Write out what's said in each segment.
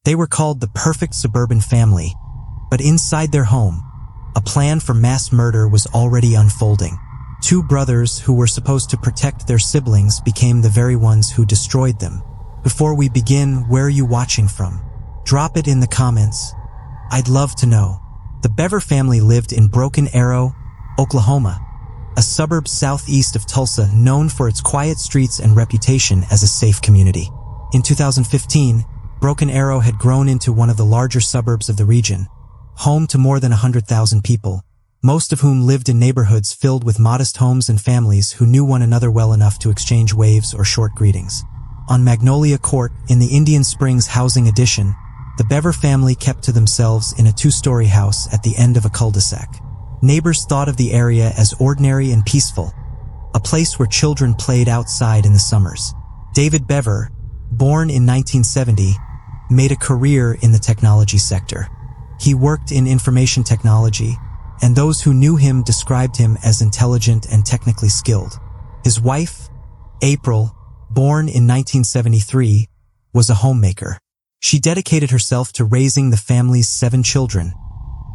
They were called the perfect suburban family, but inside their home, a plan for mass murder was already unfolding. Two brothers who were supposed to protect their siblings became the very ones who destroyed them. Before we begin, where are you watching from? Drop it in the comments. I'd love to know. The Bever family lived in Broken Arrow, Oklahoma, a suburb southeast of Tulsa known for its quiet streets and reputation as a safe community. In 2015, Broken Arrow had grown into one of the larger suburbs of the region, home to more than 100,000 people, most of whom lived in neighborhoods filled with modest homes and families who knew one another well enough to exchange waves or short greetings. On Magnolia Court, in the Indian Springs housing addition, the Bever family kept to themselves in a two-story house at the end of a cul-de-sac. Neighbors thought of the area as ordinary and peaceful, a place where children played outside in the summers. David Bever, born in 1970, made a career in the technology sector. He worked in information technology, and those who knew him described him as intelligent and technically skilled. His wife, April, born in 1973, was a homemaker. She dedicated herself to raising the family's 7 children,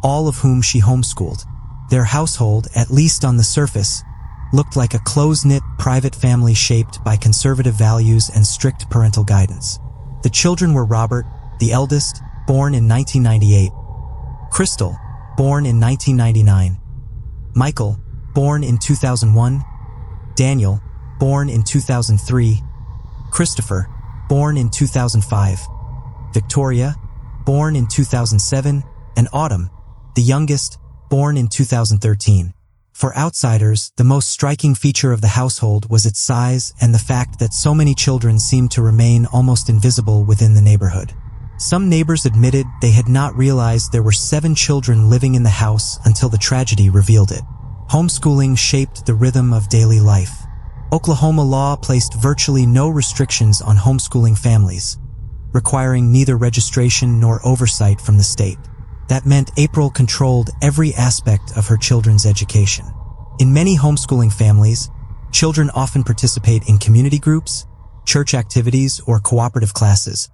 all of whom she homeschooled. Their household, at least on the surface, looked like a close-knit private family shaped by conservative values and strict parental guidance. The children were Robert, the eldest, born in 1998, Crystal, born in 1999, Michael, born in 2001, Daniel, born in 2003, Christopher, born in 2005, Victoria, born in 2007, and Autumn, the youngest, born in 2013. For outsiders, the most striking feature of the household was its size and the fact that so many children seemed to remain almost invisible within the neighborhood. Some neighbors admitted they had not realized there were 7 children living in the house until the tragedy revealed it. Homeschooling shaped the rhythm of daily life. Oklahoma law placed virtually no restrictions on homeschooling families, requiring neither registration nor oversight from the state. That meant April controlled every aspect of her children's education. In many homeschooling families, children often participate in community groups, church activities, or cooperative classes.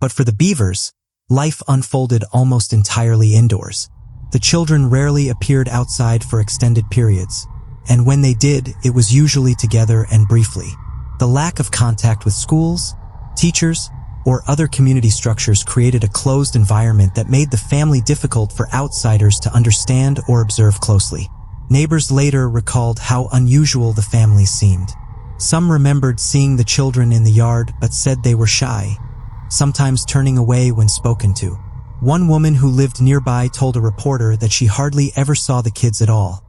But for the Bevers, life unfolded almost entirely indoors. The children rarely appeared outside for extended periods, and when they did, it was usually together and briefly. The lack of contact with schools, teachers, or other community structures created a closed environment that made the family difficult for outsiders to understand or observe closely. Neighbors later recalled how unusual the family seemed. Some remembered seeing the children in the yard but said they were shy, sometimes turning away when spoken to. One woman who lived nearby told a reporter that she hardly ever saw the kids at all,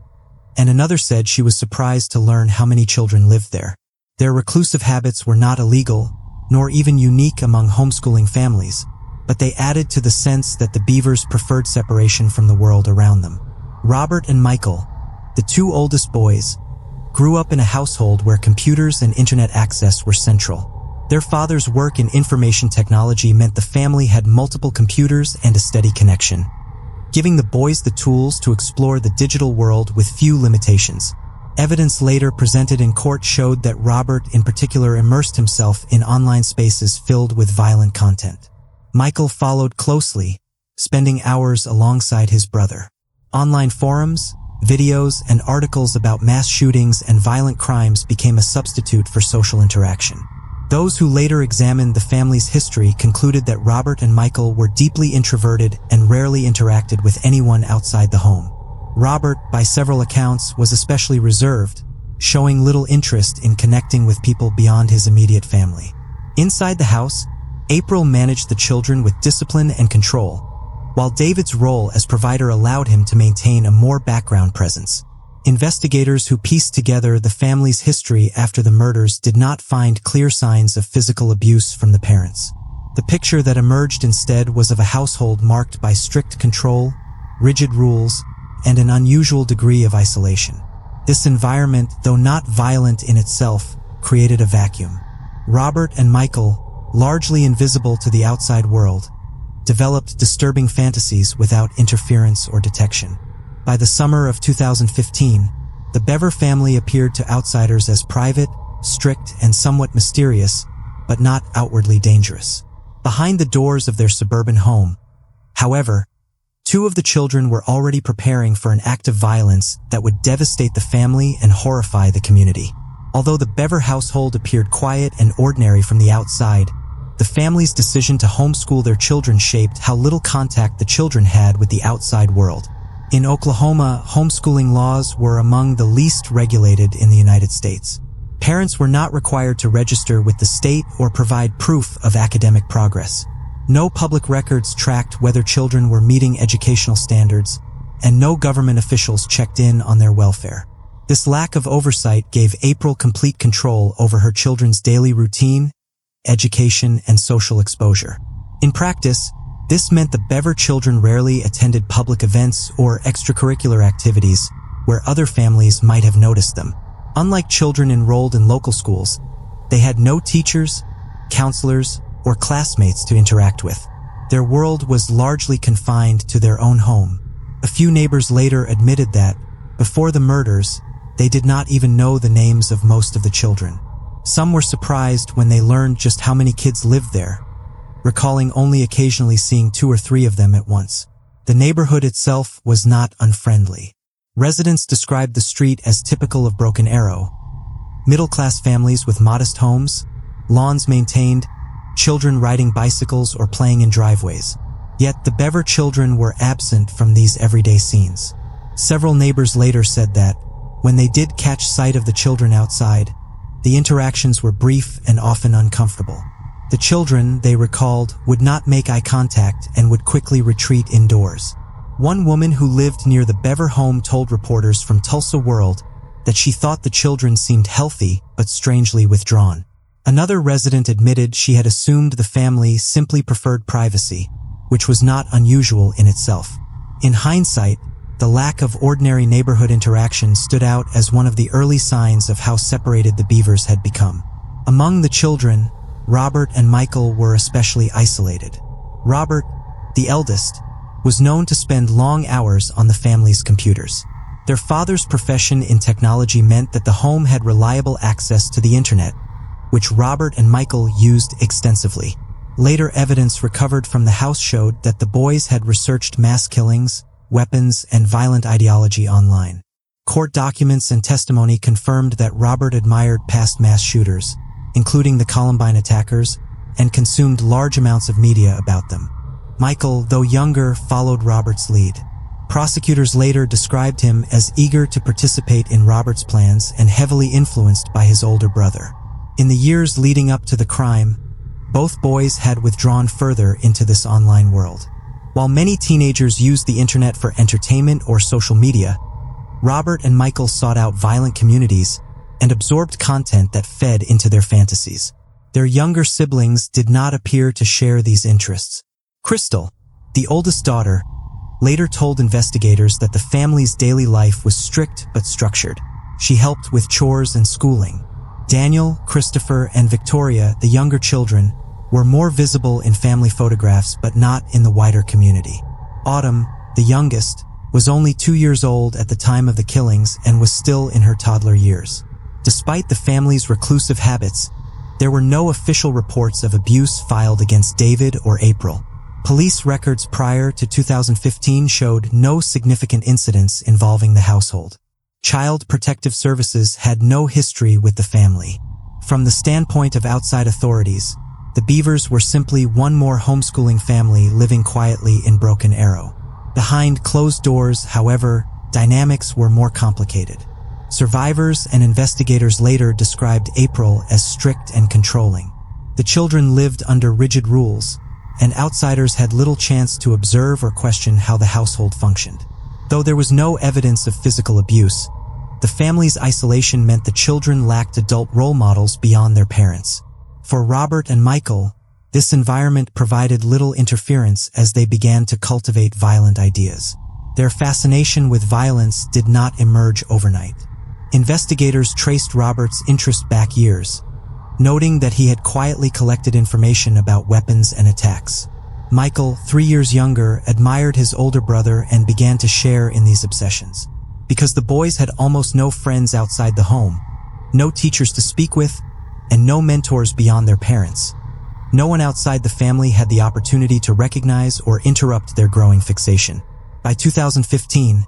and another said she was surprised to learn how many children lived there. Their reclusive habits were not illegal, nor even unique among homeschooling families, but they added to the sense that the Bevers preferred separation from the world around them. Robert and Michael, the 2 oldest boys, grew up in a household where computers and internet access were central. Their father's work in information technology meant the family had multiple computers and a steady connection, giving the boys the tools to explore the digital world with few limitations. Evidence later presented in court showed that Robert in particular immersed himself in online spaces filled with violent content. Michael followed closely, spending hours alongside his brother. Online forums, videos, and articles about mass shootings and violent crimes became a substitute for social interaction. Those who later examined the family's history concluded that Robert and Michael were deeply introverted and rarely interacted with anyone outside the home. Robert, by several accounts, was especially reserved, showing little interest in connecting with people beyond his immediate family. Inside the house, April managed the children with discipline and control, while David's role as provider allowed him to maintain a more background presence. Investigators who pieced together the family's history after the murders did not find clear signs of physical abuse from the parents. The picture that emerged instead was of a household marked by strict control, rigid rules, and an unusual degree of isolation. This environment, though not violent in itself, created a vacuum. Robert and Michael, largely invisible to the outside world, developed disturbing fantasies without interference or detection. By the summer of 2015, the Bever family appeared to outsiders as private, strict, and somewhat mysterious, but not outwardly dangerous. behind the doors of their suburban home. However, two of the children were already preparing for an act of violence that would devastate the family and horrify the community. Although the Bever household appeared quiet and ordinary from the outside, the family's decision to homeschool their children shaped how little contact the children had with the outside world. In Oklahoma, homeschooling laws were among the least regulated in the United States. Parents were not required to register with the state or provide proof of academic progress. No public records tracked whether children were meeting educational standards, and no government officials checked in on their welfare. This lack of oversight gave April complete control over her children's daily routine, education, and social exposure. In practice, this meant the Bever children rarely attended public events or extracurricular activities where other families might have noticed them. Unlike children enrolled in local schools, they had no teachers, counselors, or classmates to interact with. Their world was largely confined to their own home. A few neighbors later admitted that, before the murders, they did not even know the names of most of the children. Some were surprised when they learned just how many kids lived there, recalling only occasionally seeing 2 or 3 of them at once. The neighborhood itself was not unfriendly. Residents described the street as typical of Broken Arrow. Middle-class families with modest homes, lawns maintained, children riding bicycles or playing in driveways. Yet the Bever children were absent from these everyday scenes. Several neighbors later said that, when they did catch sight of the children outside, the interactions were brief and often uncomfortable. The children, they recalled, would not make eye contact and would quickly retreat indoors. One woman who lived near the Bever home told reporters from Tulsa World that she thought the children seemed healthy but strangely withdrawn. Another resident admitted she had assumed the family simply preferred privacy, which was not unusual in itself. In hindsight, the lack of ordinary neighborhood interaction stood out as one of the early signs of how separated the Bevers had become. Among the children, Robert and Michael were especially isolated. Robert, the eldest, was known to spend long hours on the family's computers. Their father's profession in technology meant that the home had reliable access to the internet, which Robert and Michael used extensively. Later evidence recovered from the house showed that the boys had researched mass killings, weapons, and violent ideology online. Court documents and testimony confirmed that Robert admired past mass shooters, including the Columbine attackers, and consumed large amounts of media about them. Michael, though younger, followed Robert's lead. Prosecutors later described him as eager to participate in Robert's plans and heavily influenced by his older brother. In the years leading up to the crime, both boys had withdrawn further into this online world. While many teenagers used the internet for entertainment or social media, Robert and Michael sought out violent communities and absorbed content that fed into their fantasies. Their younger siblings did not appear to share these interests. Crystal, the oldest daughter, later told investigators that the family's daily life was strict but structured. She helped with chores and schooling. Daniel, Christopher, and Victoria, the younger children, were more visible in family photographs but not in the wider community. Autumn, the youngest, was only 2 years old at the time of the killings and was still in her toddler years. Despite the family's reclusive habits, there were no official reports of abuse filed against David or April. Police records prior to 2015 showed no significant incidents involving the household. Child Protective Services had no history with the family. From the standpoint of outside authorities, the Bevers were simply one more homeschooling family living quietly in Broken Arrow. Behind closed doors, however, dynamics were more complicated. Survivors and investigators later described April as strict and controlling. The children lived under rigid rules, and outsiders had little chance to observe or question how the household functioned. Though there was no evidence of physical abuse, the family's isolation meant the children lacked adult role models beyond their parents. For Robert and Michael, this environment provided little interference as they began to cultivate violent ideas. Their fascination with violence did not emerge overnight. Investigators traced Robert's interest back years, noting that he had quietly collected information about weapons and attacks. Michael, 3 years younger, admired his older brother and began to share in these obsessions. Because the boys had almost no friends outside the home, no teachers to speak with, and no mentors beyond their parents, No one outside the family had the opportunity to recognize or interrupt their growing fixation. By 2015,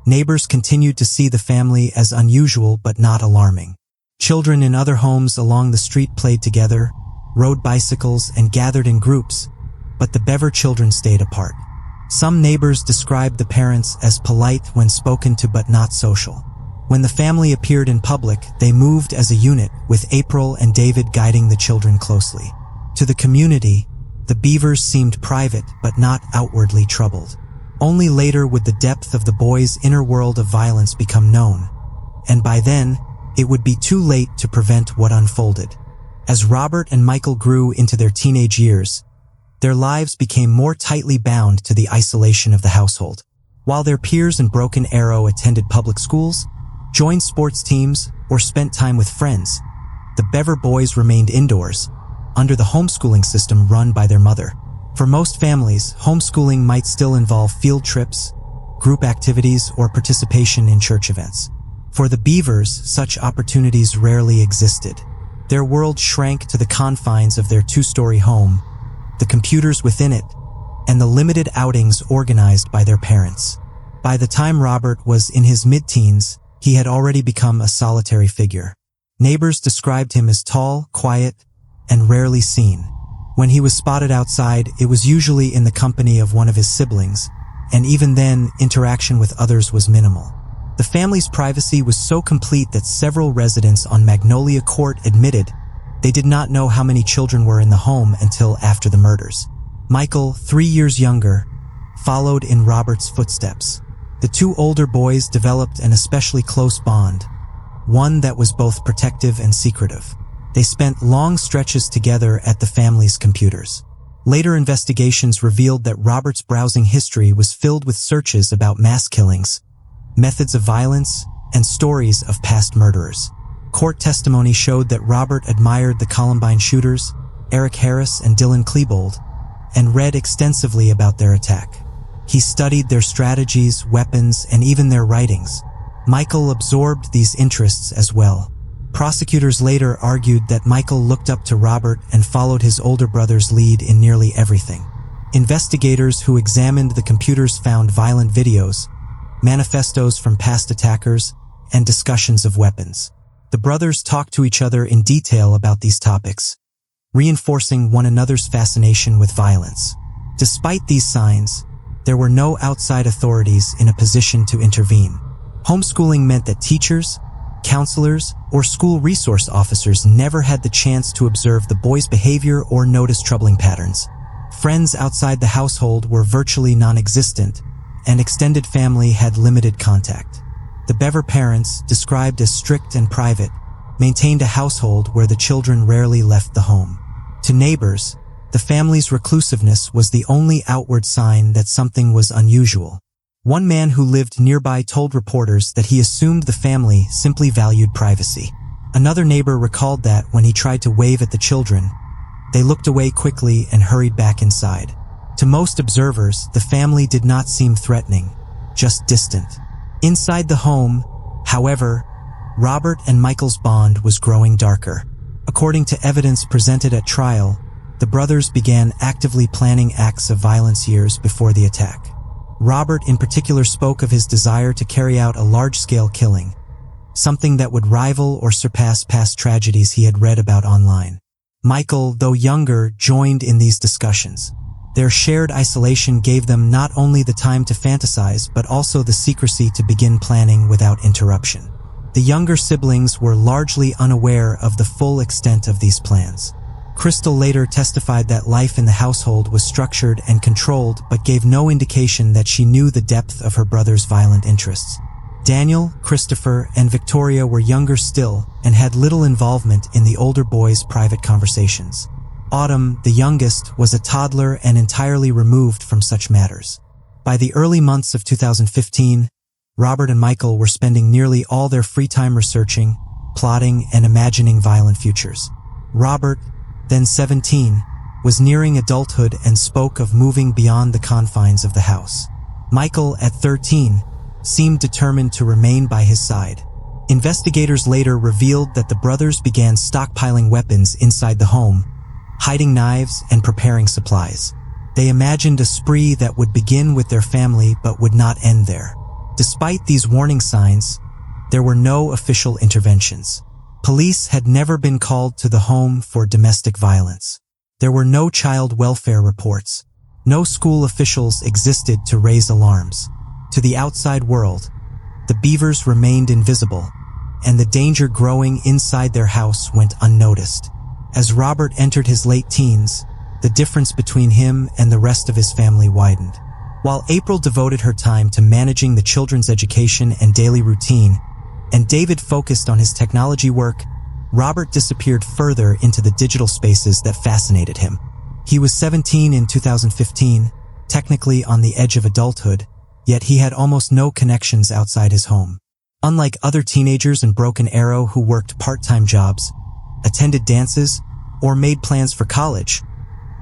neighbors continued to see the family as unusual but not alarming. Children in other homes along the street played together, rode bicycles, and gathered in groups, but the Bever children stayed apart. Some neighbors described the parents as polite when spoken to but not social. When the family appeared in public, they moved as a unit, with April and David guiding the children closely. To the community, the Bevers seemed private but not outwardly troubled. Only later would the depth of the boys' inner world of violence become known, and by then, it would be too late to prevent what unfolded. As Robert and Michael grew into their teenage years, their lives became more tightly bound to the isolation of the household. While their peers in Broken Arrow attended public schools, joined sports teams, or spent time with friends, the Bever boys remained indoors, under the homeschooling system run by their mother. For most families, homeschooling might still involve field trips, group activities, or participation in church events. For the Bevers, such opportunities rarely existed. Their world shrank to the confines of their two-story home, the computers within it, and the limited outings organized by their parents. By the time Robert was in his mid-teens, he had already become a solitary figure. Neighbors described him as tall, quiet, and rarely seen. When he was spotted outside, it was usually in the company of one of his siblings, and even then, interaction with others was minimal. The family's privacy was so complete that several residents on Magnolia Court admitted they did not know how many children were in the home until after the murders. Michael, 3 years younger, followed in Robert's footsteps. The two older boys developed an especially close bond, one that was both protective and secretive. They spent long stretches together at the family's computers. Later investigations revealed that Robert's browsing history was filled with searches about mass killings, methods of violence, and stories of past murderers. Court testimony showed that Robert admired the Columbine shooters, Eric Harris and Dylan Klebold, and read extensively about their attack. He studied their strategies, weapons, and even their writings. Michael absorbed these interests as well. Prosecutors later argued that Michael looked up to Robert and followed his older brother's lead in nearly everything. Investigators who examined the computers found violent videos, manifestos from past attackers, and discussions of weapons. The brothers talked to each other in detail about these topics, reinforcing one another's fascination with violence. Despite these signs, there were no outside authorities in a position to intervene. Homeschooling meant that teachers, counselors, or school resource officers never had the chance to observe the boys' behavior or notice troubling patterns. Friends outside the household were virtually non-existent, and extended family had limited contact. The Bever parents, described as strict and private, maintained a household where the children rarely left the home. To neighbors, the family's reclusiveness was the only outward sign that something was unusual. One man who lived nearby told reporters that he assumed the family simply valued privacy. Another neighbor recalled that when he tried to wave at the children, they looked away quickly and hurried back inside. To most observers, the family did not seem threatening, just distant. Inside the home, however, Robert and Michael's bond was growing darker. According to evidence presented at trial, the brothers began actively planning acts of violence years before the attack. Robert in particular spoke of his desire to carry out a large-scale killing, something that would rival or surpass past tragedies he had read about online. Michael, though younger, joined in these discussions. Their shared isolation gave them not only the time to fantasize, but also the secrecy to begin planning without interruption. The younger siblings were largely unaware of the full extent of these plans. Crystal later testified that life in the household was structured and controlled, but gave no indication that she knew the depth of her brother's violent interests. Daniel, Christopher, and Victoria were younger still and had little involvement in the older boys' private conversations. Autumn, the youngest, was a toddler and entirely removed from such matters. By the early months of 2015, Robert and Michael were spending nearly all their free time researching, plotting, and imagining violent futures. Robert, then 17, was nearing adulthood and spoke of moving beyond the confines of the house. Michael, at 13, seemed determined to remain by his side. Investigators later revealed that the brothers began stockpiling weapons inside the home, hiding knives and preparing supplies. They imagined a spree that would begin with their family but would not end there. Despite these warning signs, there were no official interventions. Police had never been called to the home for domestic violence. There were no child welfare reports. No school officials existed to raise alarms. To the outside world, the Beavers remained invisible, and the danger growing inside their house went unnoticed. As Robert entered his late teens, the difference between him and the rest of his family widened. While April devoted her time to managing the children's education and daily routine, and David focused on his technology work, Robert disappeared further into the digital spaces that fascinated him. He was 17 in 2015, technically on the edge of adulthood, yet he had almost no connections outside his home. Unlike other teenagers in Broken Arrow who worked part-time jobs, attended dances, or made plans for college,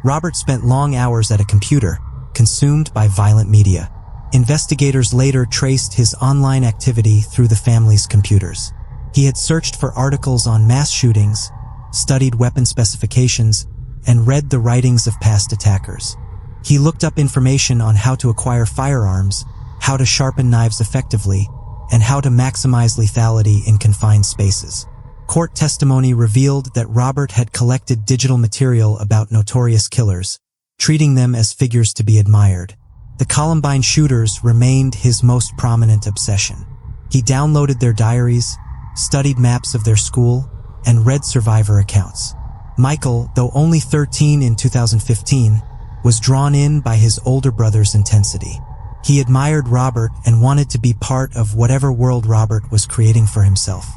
Robert spent long hours at a computer, consumed by violent media. Investigators later traced his online activity through the family's computers. He had searched for articles on mass shootings, studied weapon specifications, and read the writings of past attackers. He looked up information on how to acquire firearms, how to sharpen knives effectively, and how to maximize lethality in confined spaces. Court testimony revealed that Robert had collected digital material about notorious killers, treating them as figures to be admired. The Columbine shooters remained his most prominent obsession. He downloaded their diaries, studied maps of their school, and read survivor accounts. Michael, though only 13 in 2015, was drawn in by his older brother's intensity. He admired Robert and wanted to be part of whatever world Robert was creating for himself.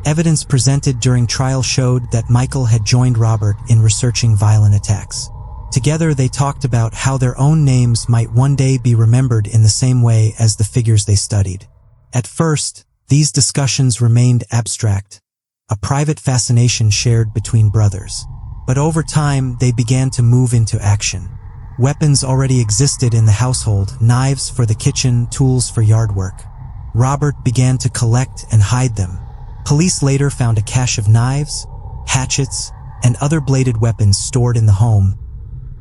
Evidence presented during trial showed that Michael had joined Robert in researching violent attacks. Together they talked about how their own names might one day be remembered in the same way as the figures they studied. At first, these discussions remained abstract, a private fascination shared between brothers. But over time, they began to move into action. Weapons already existed in the household, knives for the kitchen, tools for yard work. Robert began to collect and hide them. Police later found a cache of knives, hatchets, and other bladed weapons stored in the home,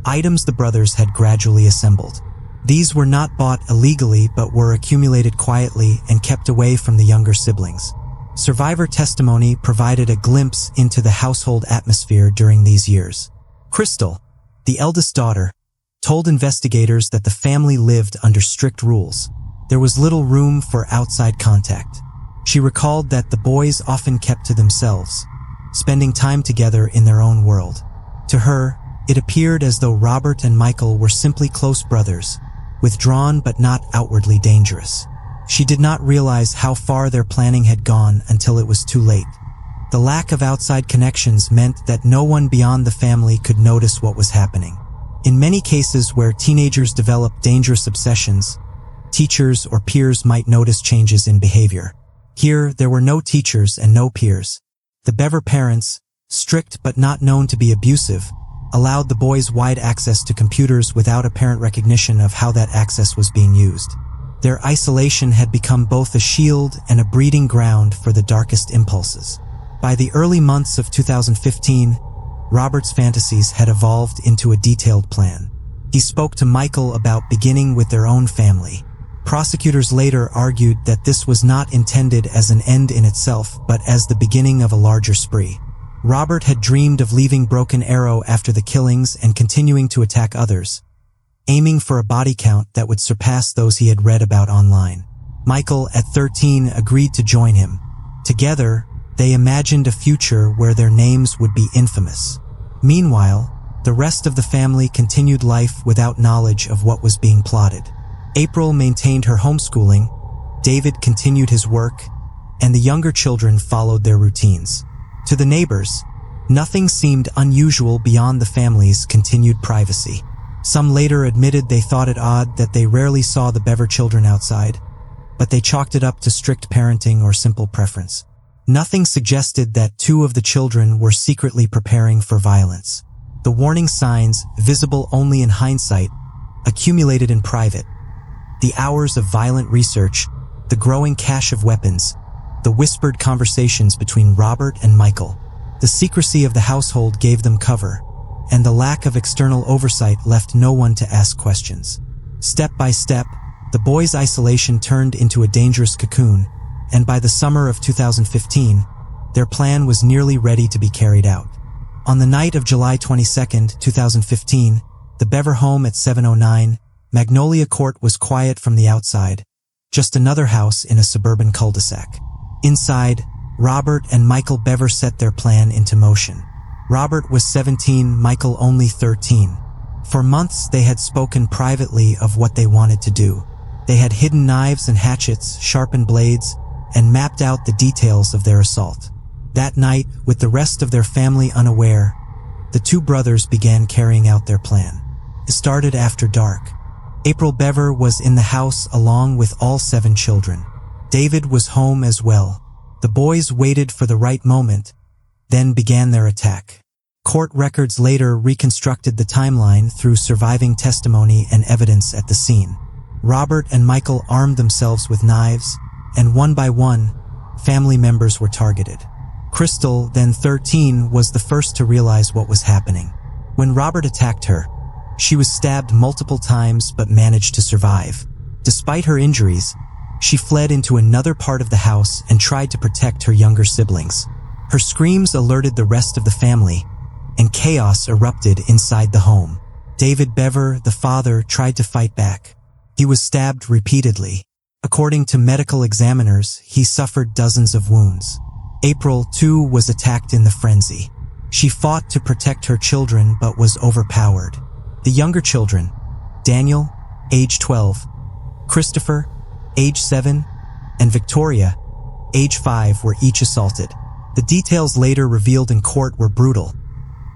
items the brothers had gradually assembled. These were not bought illegally but were accumulated quietly and kept away from the younger siblings. Survivor testimony provided a glimpse into the household atmosphere during these years. Crystal, the eldest daughter, told investigators that the family lived under strict rules. There was little room for outside contact. She recalled that the boys often kept to themselves, spending time together in their own world. To her, it appeared as though Robert and Michael were simply close brothers, withdrawn but not outwardly dangerous. She did not realize how far their planning had gone until it was too late. The lack of outside connections meant that no one beyond the family could notice what was happening. In many cases where teenagers develop dangerous obsessions, teachers or peers might notice changes in behavior. Here, there were no teachers and no peers. The Bever parents, strict but not known to be abusive, allowed the boys wide access to computers without apparent recognition of how that access was being used. Their isolation had become both a shield and a breeding ground for the darkest impulses. By the early months of 2015, Robert's fantasies had evolved into a detailed plan. He spoke to Michael about beginning with their own family. Prosecutors later argued that this was not intended as an end in itself, but as the beginning of a larger spree. Robert had dreamed of leaving Broken Arrow after the killings and continuing to attack others, aiming for a body count that would surpass those he had read about online. Michael, at 13, agreed to join him. Together, they imagined a future where their names would be infamous. Meanwhile, the rest of the family continued life without knowledge of what was being plotted. April maintained her homeschooling, David continued his work, and the younger children followed their routines. To the neighbors, nothing seemed unusual beyond the family's continued privacy. Some later admitted they thought it odd that they rarely saw the Bever children outside, but they chalked it up to strict parenting or simple preference. Nothing suggested that two of the children were secretly preparing for violence. The warning signs, visible only in hindsight, accumulated in private. The hours of violent research, the growing cache of weapons, the whispered conversations between Robert and Michael. The secrecy of the household gave them cover, and the lack of external oversight left no one to ask questions. Step by step, the boys' isolation turned into a dangerous cocoon, and by the summer of 2015, their plan was nearly ready to be carried out. On the night of July 22, 2015, the Bever home at 709 Magnolia Court was quiet from the outside, just another house in a suburban cul-de-sac. Inside, Robert and Michael Bever set their plan into motion. Robert was 17, Michael only 13. For months, they had spoken privately of what they wanted to do. They had hidden knives and hatchets, sharpened blades, and mapped out the details of their assault. That night, with the rest of their family unaware, the two brothers began carrying out their plan. It started after dark. April Bever was in the house along with all 7 children. David was home as well. The boys waited for the right moment, then began their attack. Court records later reconstructed the timeline through surviving testimony and evidence at the scene. Robert and Michael armed themselves with knives, and one by one, family members were targeted. Crystal, then 13, was the first to realize what was happening. When Robert attacked her, she was stabbed multiple times but managed to survive. Despite her injuries, she fled into another part of the house and tried to protect her younger siblings. Her screams alerted the rest of the family, and chaos erupted inside the home. David Bever, the father, tried to fight back. He was stabbed repeatedly. According to medical examiners, he suffered dozens of wounds. April, too, was attacked in the frenzy. She fought to protect her children but was overpowered. The younger children, Daniel, age 12, Christopher, age 7, and Victoria, age 5, were each assaulted. The details later revealed in court were brutal.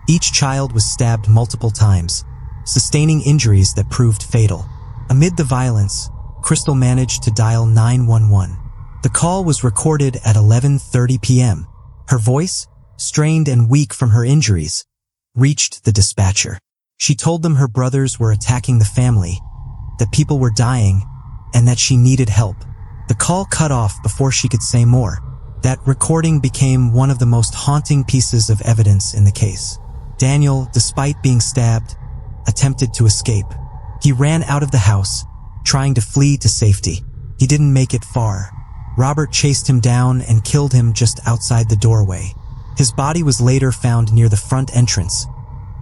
Each child was stabbed multiple times, sustaining injuries that proved fatal. Amid the violence, Crystal managed to dial 911. The call was recorded at 11:30 p.m. Her voice, strained and weak from her injuries, reached the dispatcher. She told them her brothers were attacking the family, that people were dying, and that she needed help. The call cut off before she could say more. That recording became one of the most haunting pieces of evidence in the case. Daniel, despite being stabbed, attempted to escape. He ran out of the house, trying to flee to safety. He didn't make it far. Robert chased him down and killed him just outside the doorway. His body was later found near the front entrance,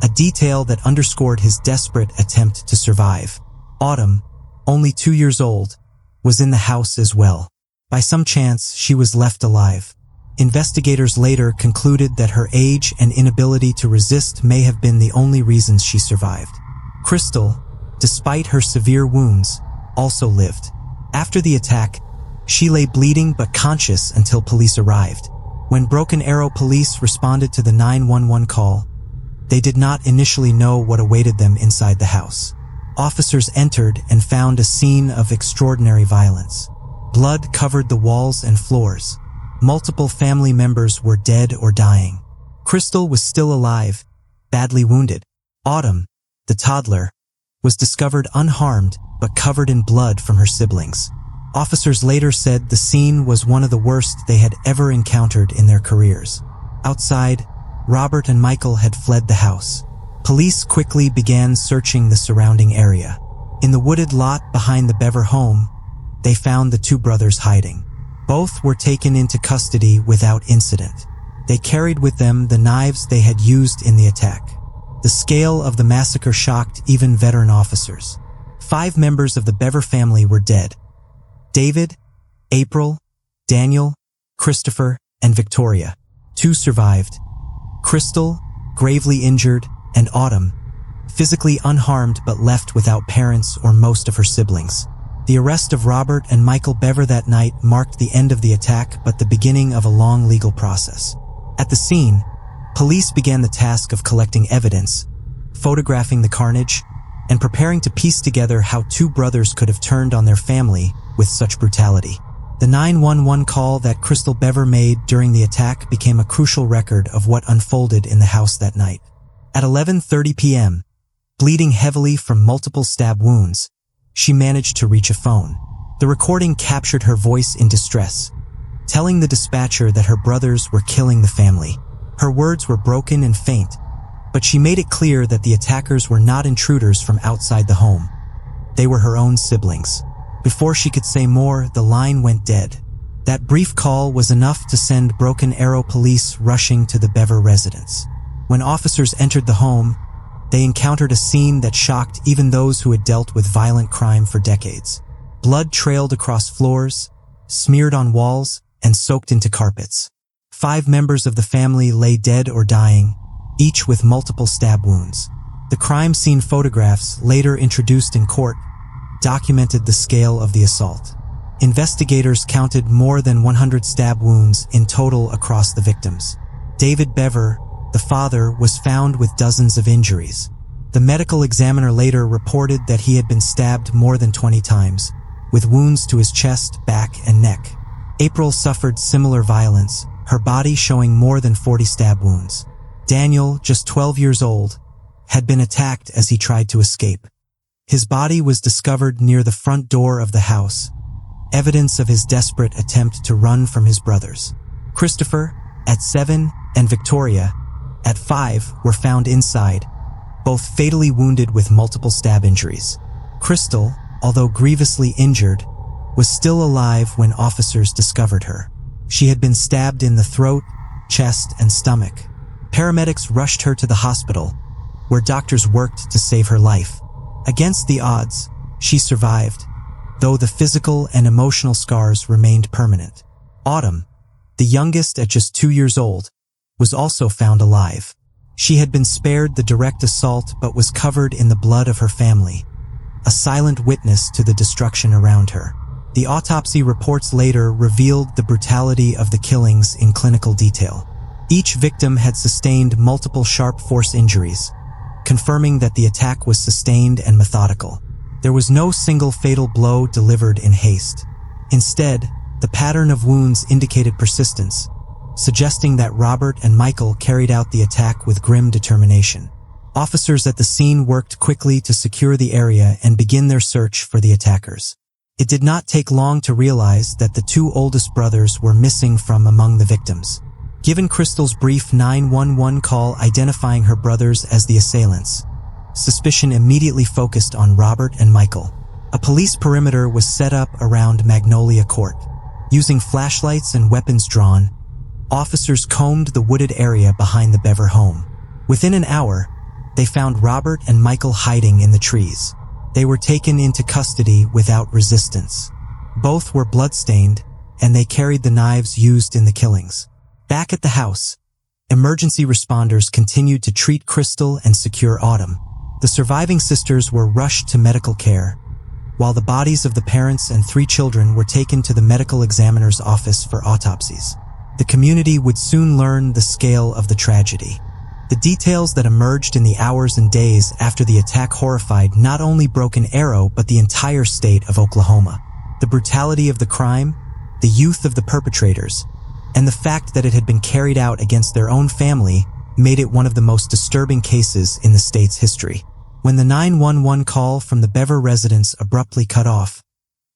a detail that underscored his desperate attempt to survive. Autumn, only 2 years old, was in the house as well. By some chance, she was left alive. Investigators later concluded that her age and inability to resist may have been the only reasons she survived. Crystal, despite her severe wounds, also lived. After the attack, she lay bleeding but conscious until police arrived. When Broken Arrow police responded to the 911 call, they did not initially know what awaited them inside the house. Officers entered and found a scene of extraordinary violence. Blood covered the walls and floors. Multiple family members were dead or dying. Crystal was still alive, badly wounded. Autumn, the toddler, was discovered unharmed but covered in blood from her siblings. Officers later said the scene was one of the worst they had ever encountered in their careers. Outside, Robert and Michael had fled the house. Police quickly began searching the surrounding area. In the wooded lot behind the Bever home, they found the two brothers hiding. Both were taken into custody without incident. They carried with them the knives they had used in the attack. The scale of the massacre shocked even veteran officers. 5 members of the Bever family were dead: David, April, Daniel, Christopher, and Victoria. 2 survived: Crystal, gravely injured, and Autumn, physically unharmed but left without parents or most of her siblings. The arrest of Robert and Michael Bever that night marked the end of the attack but the beginning of a long legal process. At the scene, police began the task of collecting evidence, photographing the carnage, and preparing to piece together how 2 brothers could have turned on their family with such brutality. The 911 call that Crystal Bever made during the attack became a crucial record of what unfolded in the house that night. At 11:30 p.m., bleeding heavily from multiple stab wounds, she managed to reach a phone. The recording captured her voice in distress, telling the dispatcher that her brothers were killing the family. Her words were broken and faint, but she made it clear that the attackers were not intruders from outside the home. They were her own siblings. Before she could say more, the line went dead. That brief call was enough to send Broken Arrow police rushing to the Bever residence. When officers entered the home, they encountered a scene that shocked even those who had dealt with violent crime for decades. Blood trailed across floors, smeared on walls, and soaked into carpets. 5 members of the family lay dead or dying, each with multiple stab wounds. The crime scene photographs, later introduced in court, documented the scale of the assault. Investigators counted more than 100 stab wounds in total across the victims. David Bever, the father, was found with dozens of injuries. The medical examiner later reported that he had been stabbed more than 20 times, with wounds to his chest, back, and neck. April suffered similar violence, her body showing more than 40 stab wounds. Daniel, just 12 years old, had been attacked as he tried to escape. His body was discovered near the front door of the house, evidence of his desperate attempt to run from his brothers. Christopher, at 7, and Victoria, at 5, were found inside, both fatally wounded with multiple stab injuries. Crystal, although grievously injured, was still alive when officers discovered her. She had been stabbed in the throat, chest, and stomach. Paramedics rushed her to the hospital, where doctors worked to save her life. Against the odds, she survived, though the physical and emotional scars remained permanent. Autumn, the youngest at just 2 years old, was also found alive. She had been spared the direct assault but was covered in the blood of her family, a silent witness to the destruction around her. The autopsy reports later revealed the brutality of the killings in clinical detail. Each victim had sustained multiple sharp force injuries, confirming that the attack was sustained and methodical. There was no single fatal blow delivered in haste. Instead, the pattern of wounds indicated persistence, suggesting that Robert and Michael carried out the attack with grim determination. Officers at the scene worked quickly to secure the area and begin their search for the attackers. It did not take long to realize that the 2 oldest brothers were missing from among the victims. Given Crystal's brief 911 call identifying her brothers as the assailants, suspicion immediately focused on Robert and Michael. A police perimeter was set up around Magnolia Court. Using flashlights and weapons drawn, officers combed the wooded area behind the Bever home. Within an hour, they found Robert and Michael hiding in the trees. They were taken into custody without resistance. Both were bloodstained, and they carried the knives used in the killings. Back at the house, emergency responders continued to treat Crystal and secure Autumn. The surviving sisters were rushed to medical care, while the bodies of the parents and 3 children were taken to the medical examiner's office for autopsies. The community would soon learn the scale of the tragedy. The details that emerged in the hours and days after the attack horrified not only Broken Arrow but the entire state of Oklahoma. The brutality of the crime, the youth of the perpetrators, and the fact that it had been carried out against their own family made it one of the most disturbing cases in the state's history. When the 911 call from the Bever residence abruptly cut off,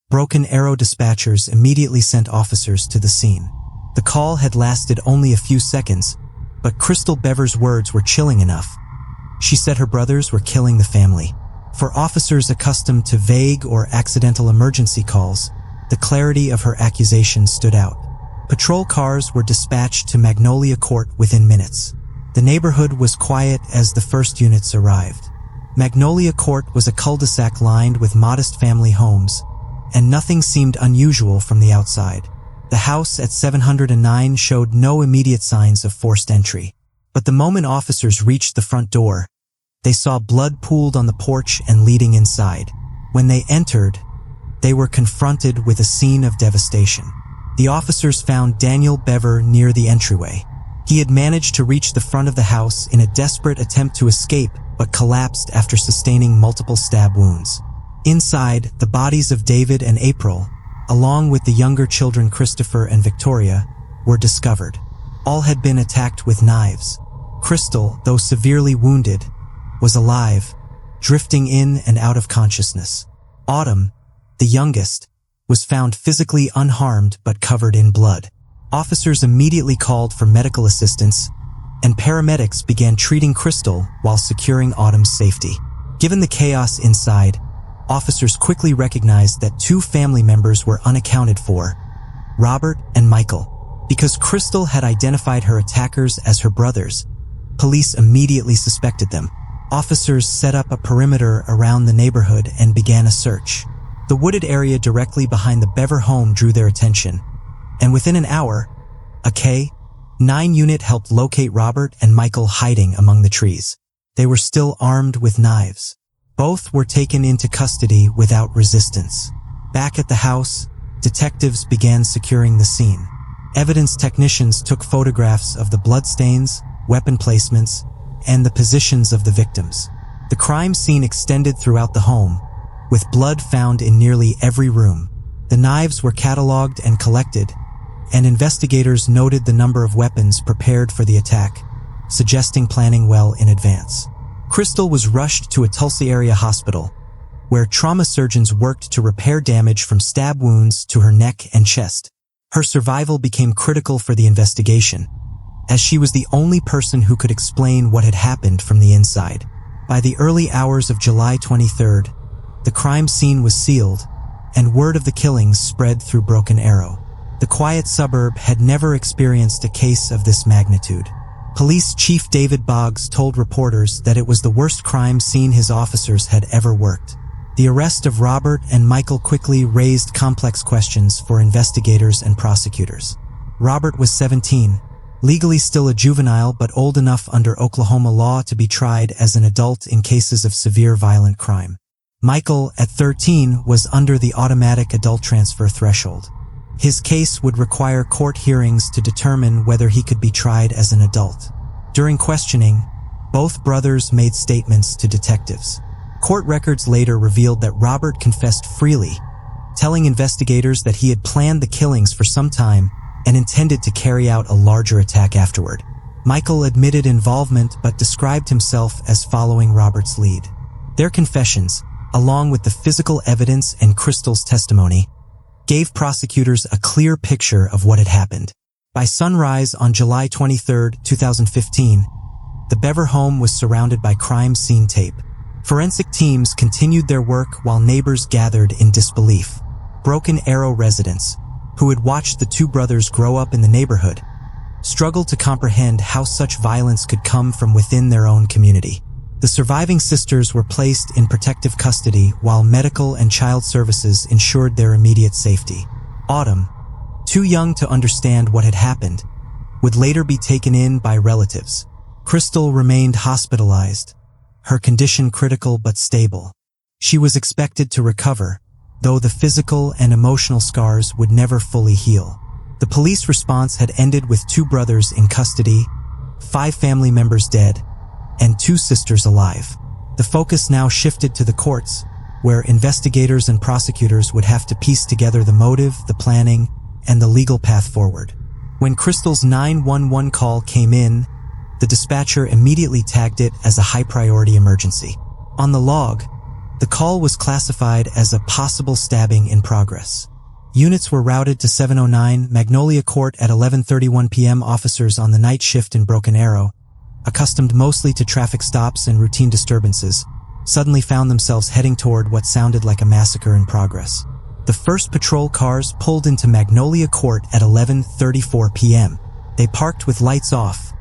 Broken Arrow dispatchers immediately sent officers to the scene. The call had lasted only a few seconds, but Crystal Bever's words were chilling enough. She said her brothers were killing the family. For officers accustomed to vague or accidental emergency calls, the clarity of her accusation stood out. Patrol cars were dispatched to Magnolia Court within minutes. The neighborhood was quiet as the first units arrived. Magnolia Court was a cul-de-sac lined with modest family homes, and nothing seemed unusual from the outside. The house at 709 showed no immediate signs of forced entry. But the moment officers reached the front door, they saw blood pooled on the porch and leading inside. When they entered, they were confronted with a scene of devastation. The officers found Daniel Bever near the entryway. He had managed to reach the front of the house in a desperate attempt to escape, but collapsed after sustaining multiple stab wounds. Inside, the bodies of David and April, along with the younger children Christopher and Victoria, were discovered. All had been attacked with knives. Crystal, though severely wounded, was alive, drifting in and out of consciousness. Autumn, the youngest, was found physically unharmed but covered in blood. Officers immediately called for medical assistance, and paramedics began treating Crystal while securing Autumn's safety. Given the chaos inside, officers quickly recognized that two family members were unaccounted for, Robert and Michael. Because Crystal had identified her attackers as her brothers, police immediately suspected them. Officers set up a perimeter around the neighborhood and began a search. The wooded area directly behind the Bever home drew their attention, and within an hour, a K-9 unit helped locate Robert and Michael hiding among the trees. They were still armed with knives. Both were taken into custody without resistance. Back at the house, detectives began securing the scene. Evidence technicians took photographs of the bloodstains, weapon placements, and the positions of the victims. The crime scene extended throughout the home, with blood found in nearly every room. The knives were cataloged and collected, and investigators noted the number of weapons prepared for the attack, suggesting planning well in advance. Crystal was rushed to a Tulsa area hospital, where trauma surgeons worked to repair damage from stab wounds to her neck and chest. Her survival became critical for the investigation, as she was the only person who could explain what had happened from the inside. By the early hours of July 23rd, the crime scene was sealed, and word of the killings spread through Broken Arrow. The quiet suburb had never experienced a case of this magnitude. Police Chief David Boggs told reporters that it was the worst crime scene his officers had ever worked. The arrest of Robert and Michael quickly raised complex questions for investigators and prosecutors. Robert was 17, legally still a juvenile but old enough under Oklahoma law to be tried as an adult in cases of severe violent crime. Michael, at 13, was under the automatic adult transfer threshold. His case would require court hearings to determine whether he could be tried as an adult. During questioning, both brothers made statements to detectives. Court records later revealed that Robert confessed freely, telling investigators that he had planned the killings for some time and intended to carry out a larger attack afterward. Michael admitted involvement but described himself as following Robert's lead. Their confessions, along with the physical evidence and Crystal's testimony, gave prosecutors a clear picture of what had happened. By sunrise on July 23, 2015, the Bever home was surrounded by crime scene tape. Forensic teams continued their work while neighbors gathered in disbelief. Broken Arrow residents, who had watched the two brothers grow up in the neighborhood, struggled to comprehend how such violence could come from within their own community. The surviving sisters were placed in protective custody while medical and child services ensured their immediate safety. Autumn, too young to understand what had happened, would later be taken in by relatives. Crystal remained hospitalized, her condition critical but stable. She was expected to recover, though the physical and emotional scars would never fully heal. The police response had ended with two brothers in custody, 5 family members dead, and 2 sisters alive. The focus now shifted to the courts, where investigators and prosecutors would have to piece together the motive, the planning, and the legal path forward. When Crystal's 911 call came in, the dispatcher immediately tagged it as a high-priority emergency. On the log, the call was classified as a possible stabbing in progress. Units were routed to 709 Magnolia Court at 11:31 p.m. Officers on the night shift in Broken Arrow, accustomed mostly to traffic stops and routine disturbances, suddenly found themselves heading toward what sounded like a massacre in progress. The first patrol cars pulled into Magnolia Court at 11:34 p.m. They parked with lights off,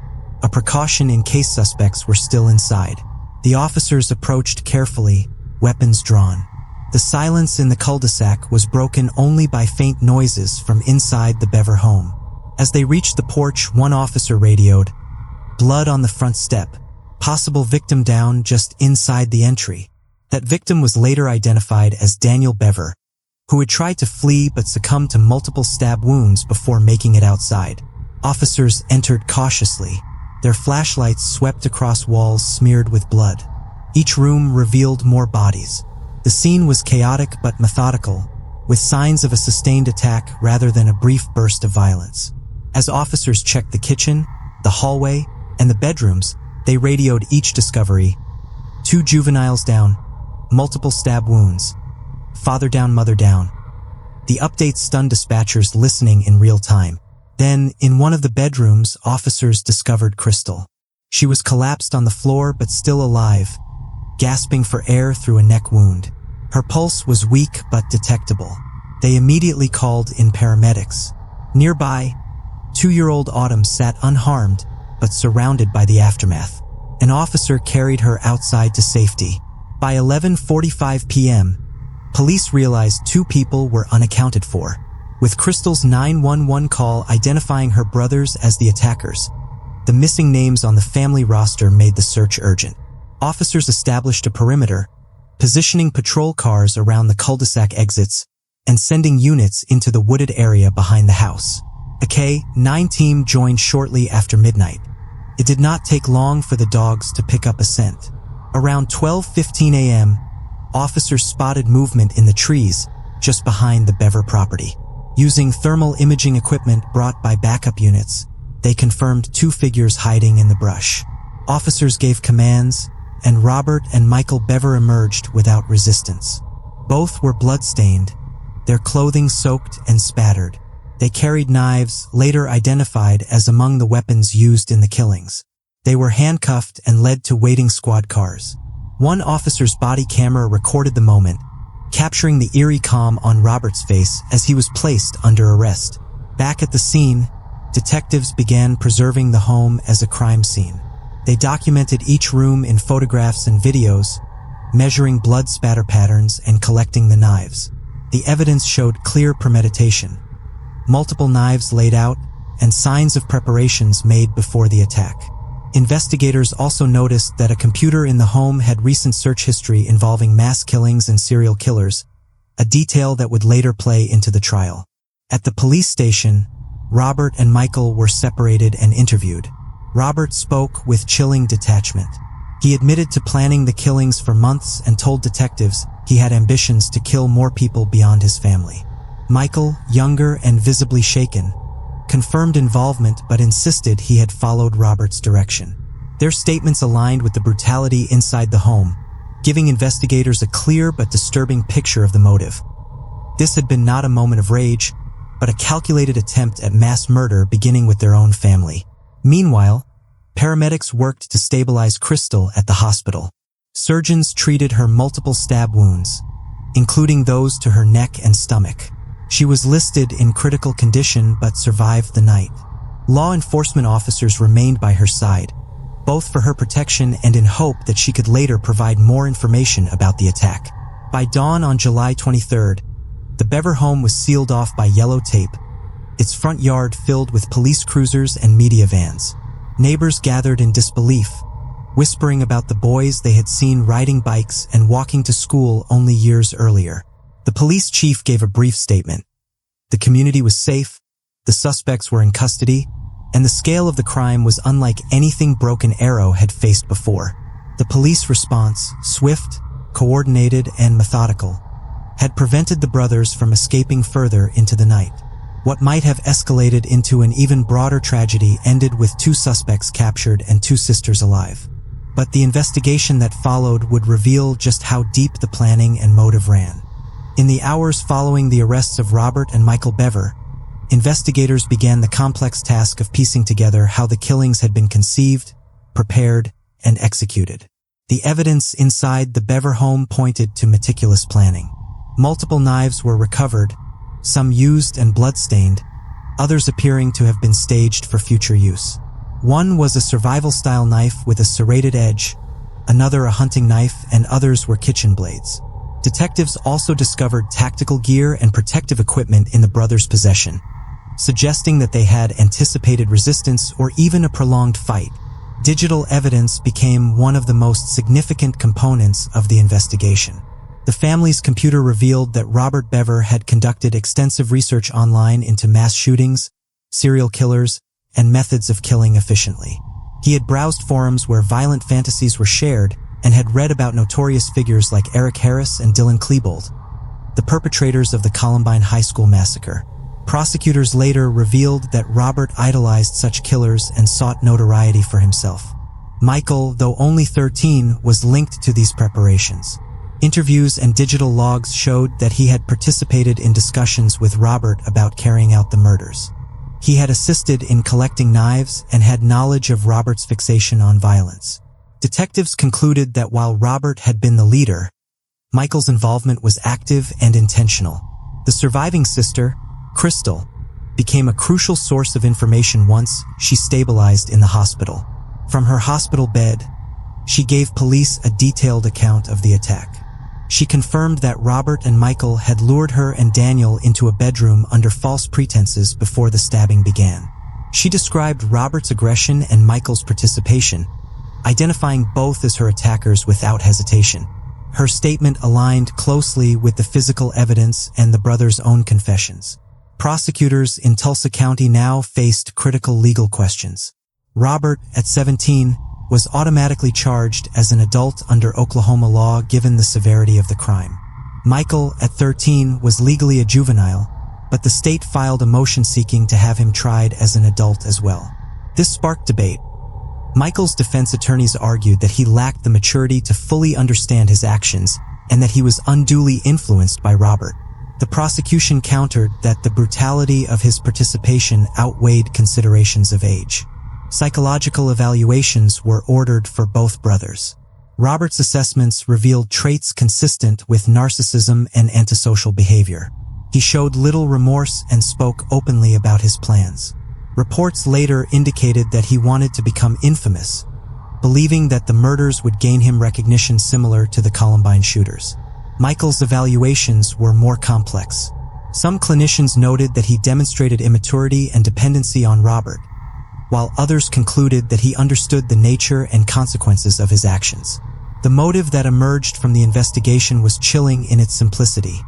a precaution in case suspects were still inside. The officers approached carefully, weapons drawn. The silence in the cul-de-sac was broken only by faint noises from inside the Bever home. As they reached the porch, one officer radioed, "Blood on the front step. Possible victim down just inside the entry." That victim was later identified as Daniel Bever, who had tried to flee but succumbed to multiple stab wounds before making it outside. Officers entered cautiously, their flashlights swept across walls smeared with blood. Each room revealed more bodies. The scene was chaotic but methodical, with signs of a sustained attack rather than a brief burst of violence. As officers checked the kitchen, the hallway, and the bedrooms, they radioed each discovery. 2 juveniles down, multiple stab wounds, father down, mother down. The updates stunned dispatchers listening in real time. Then, in one of the bedrooms, officers discovered Crystal. She was collapsed on the floor but still alive, gasping for air through a neck wound. Her pulse was weak but detectable. They immediately called in paramedics. Nearby, 2-year-old Autumn sat unharmed but surrounded by the aftermath. An officer carried her outside to safety. By 11:45 p.m., police realized 2 people were unaccounted for, with Crystal's 911 call identifying her brothers as the attackers. The missing names on the family roster made the search urgent. Officers established a perimeter, positioning patrol cars around the cul-de-sac exits and sending units into the wooded area behind the house. A K-9 team joined shortly after midnight. It did not take long for the dogs to pick up a scent. Around 12:15 a.m., officers spotted movement in the trees just behind the Bever property. Using thermal imaging equipment brought by backup units, they confirmed 2 figures hiding in the brush. Officers gave commands, and Robert and Michael Bever emerged without resistance. Both were blood-stained, their clothing soaked and spattered. They carried knives, later identified as among the weapons used in the killings. They were handcuffed and led to waiting squad cars. One officer's body camera recorded the moment, capturing the eerie calm on Robert's face as he was placed under arrest. Back at the scene, detectives began preserving the home as a crime scene. They documented each room in photographs and videos, measuring blood spatter patterns and collecting the knives. The evidence showed clear premeditation. Multiple knives laid out, and signs of preparations made before the attack. Investigators also noticed that a computer in the home had recent search history involving mass killings and serial killers, a detail that would later play into the trial. At the police station, Robert and Michael were separated and interviewed. Robert spoke with chilling detachment. He admitted to planning the killings for months and told detectives he had ambitions to kill more people beyond his family. Michael, younger and visibly shaken, confirmed involvement but insisted he had followed Robert's direction. Their statements aligned with the brutality inside the home, giving investigators a clear but disturbing picture of the motive. This had been not a moment of rage, but a calculated attempt at mass murder beginning with their own family. Meanwhile, paramedics worked to stabilize Crystal at the hospital. Surgeons treated her multiple stab wounds, including those to her neck and stomach. She was listed in critical condition but survived the night. Law enforcement officers remained by her side, both for her protection and in hope that she could later provide more information about the attack. By dawn on July 23rd, the Bever home was sealed off by yellow tape, its front yard filled with police cruisers and media vans. Neighbors gathered in disbelief, whispering about the boys they had seen riding bikes and walking to school only years earlier. The police chief gave a brief statement. The community was safe, the suspects were in custody, and the scale of the crime was unlike anything Broken Arrow had faced before. The police response, swift, coordinated, and methodical, had prevented the brothers from escaping further into the night. What might have escalated into an even broader tragedy ended with 2 suspects captured and 2 sisters alive. But the investigation that followed would reveal just how deep the planning and motive ran. In the hours following the arrests of Robert and Michael Bever, investigators began the complex task of piecing together how the killings had been conceived, prepared, and executed. The evidence inside the Bever home pointed to meticulous planning. Multiple knives were recovered, some used and blood-stained, others appearing to have been staged for future use. One was a survival-style knife with a serrated edge, another a hunting knife, and others were kitchen blades. Detectives also discovered tactical gear and protective equipment in the brothers' possession, suggesting that they had anticipated resistance or even a prolonged fight. Digital evidence became one of the most significant components of the investigation. The family's computer revealed that Robert Bever had conducted extensive research online into mass shootings, serial killers, and methods of killing efficiently. He had browsed forums where violent fantasies were shared and had read about notorious figures like Eric Harris and Dylan Klebold, the perpetrators of the Columbine High School massacre. Prosecutors later revealed that Robert idolized such killers and sought notoriety for himself. Michael, though only 13, was linked to these preparations. Interviews and digital logs showed that he had participated in discussions with Robert about carrying out the murders. He had assisted in collecting knives and had knowledge of Robert's fixation on violence. Detectives concluded that while Robert had been the leader, Michael's involvement was active and intentional. The surviving sister, Crystal, became a crucial source of information once she stabilized in the hospital. From her hospital bed, she gave police a detailed account of the attack. She confirmed that Robert and Michael had lured her and Daniel into a bedroom under false pretenses before the stabbing began. She described Robert's aggression and Michael's participation, identifying both as her attackers without hesitation. Her statement aligned closely with the physical evidence and the brothers' own confessions. Prosecutors in Tulsa County now faced critical legal questions. Robert, at 17, was automatically charged as an adult under Oklahoma law given the severity of the crime. Michael, at 13, was legally a juvenile, but the state filed a motion seeking to have him tried as an adult as well. This sparked debate. Michael's defense attorneys argued that he lacked the maturity to fully understand his actions and that he was unduly influenced by Robert. The prosecution countered that the brutality of his participation outweighed considerations of age. Psychological evaluations were ordered for both brothers. Robert's assessments revealed traits consistent with narcissism and antisocial behavior. He showed little remorse and spoke openly about his plans. Reports later indicated that he wanted to become infamous, believing that the murders would gain him recognition similar to the Columbine shooters. Michael's evaluations were more complex. Some clinicians noted that he demonstrated immaturity and dependency on Robert, while others concluded that he understood the nature and consequences of his actions. The motive that emerged from the investigation was chilling in its simplicity.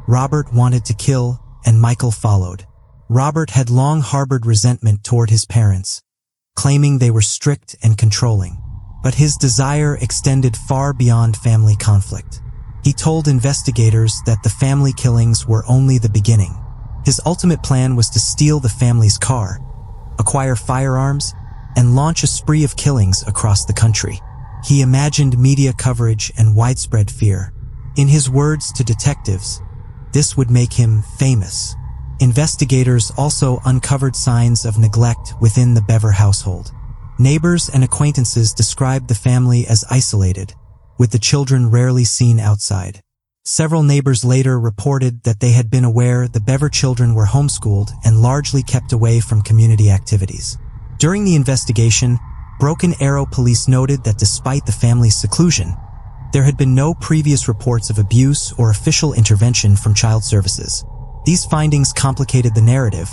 Robert wanted to kill, and Michael followed. Robert had long harbored resentment toward his parents, claiming they were strict and controlling. But his desire extended far beyond family conflict. He told investigators that the family killings were only the beginning. His ultimate plan was to steal the family's car, acquire firearms, and launch a spree of killings across the country. He imagined media coverage and widespread fear. In his words to detectives, this would make him famous. Investigators also uncovered signs of neglect within the Bever household. Neighbors and acquaintances described the family as isolated, with the children rarely seen outside. Several neighbors later reported that they had been aware the Bever children were homeschooled and largely kept away from community activities. During the investigation, Broken Arrow police noted that despite the family's seclusion, there had been no previous reports of abuse or official intervention from child services. These findings complicated the narrative,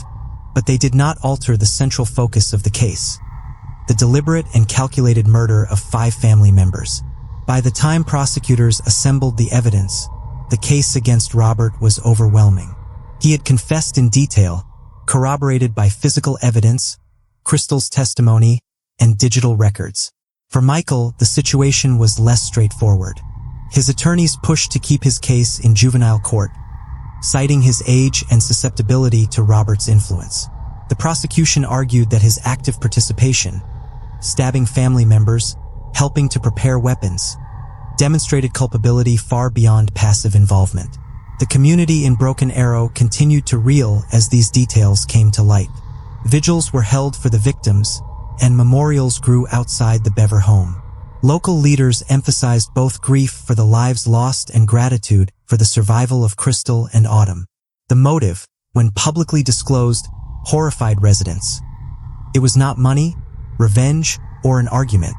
but they did not alter the central focus of the case: the deliberate and calculated murder of 5 family members. By the time prosecutors assembled the evidence, the case against Robert was overwhelming. He had confessed in detail, corroborated by physical evidence, Crystal's testimony, and digital records. For Michael, the situation was less straightforward. His attorneys pushed to keep his case in juvenile court, citing his age and susceptibility to Robert's influence. The prosecution argued that his active participation, stabbing family members, helping to prepare weapons, demonstrated culpability far beyond passive involvement. The community in Broken Arrow continued to reel as these details came to light. Vigils were held for the victims, and memorials grew outside the Bever home. Local leaders emphasized both grief for the lives lost and gratitude for the survival of Crystal and Autumn. The motive, when publicly disclosed, horrified residents. It was not money, revenge, or an argument.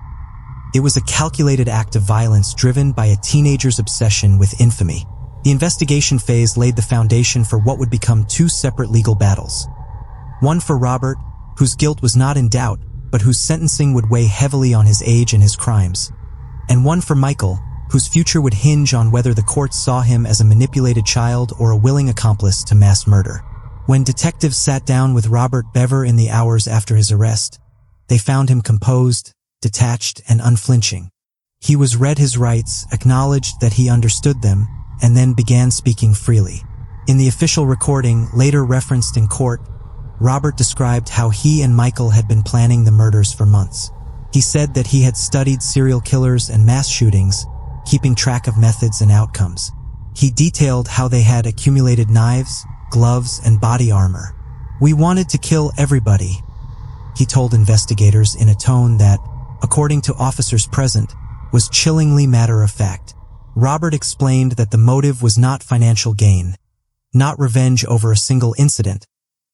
It was a calculated act of violence driven by a teenager's obsession with infamy. The investigation phase laid the foundation for what would become 2 separate legal battles. One for Robert, whose guilt was not in doubt, but whose sentencing would weigh heavily on his age and his crimes. And one for Michael, whose future would hinge on whether the courts saw him as a manipulated child or a willing accomplice to mass murder. When detectives sat down with Robert Bever in the hours after his arrest, they found him composed, detached, and unflinching. He was read his rights, acknowledged that he understood them, and then began speaking freely. In the official recording, later referenced in court, Robert described how he and Michael had been planning the murders for months. He said that he had studied serial killers and mass shootings, keeping track of methods and outcomes. He detailed how they had accumulated knives, gloves, and body armor, "We wanted to kill everybody," he told investigators in a tone that, according to officers present, was chillingly matter-of-fact. Robert explained that the motive was not financial gain, not revenge over a single incident,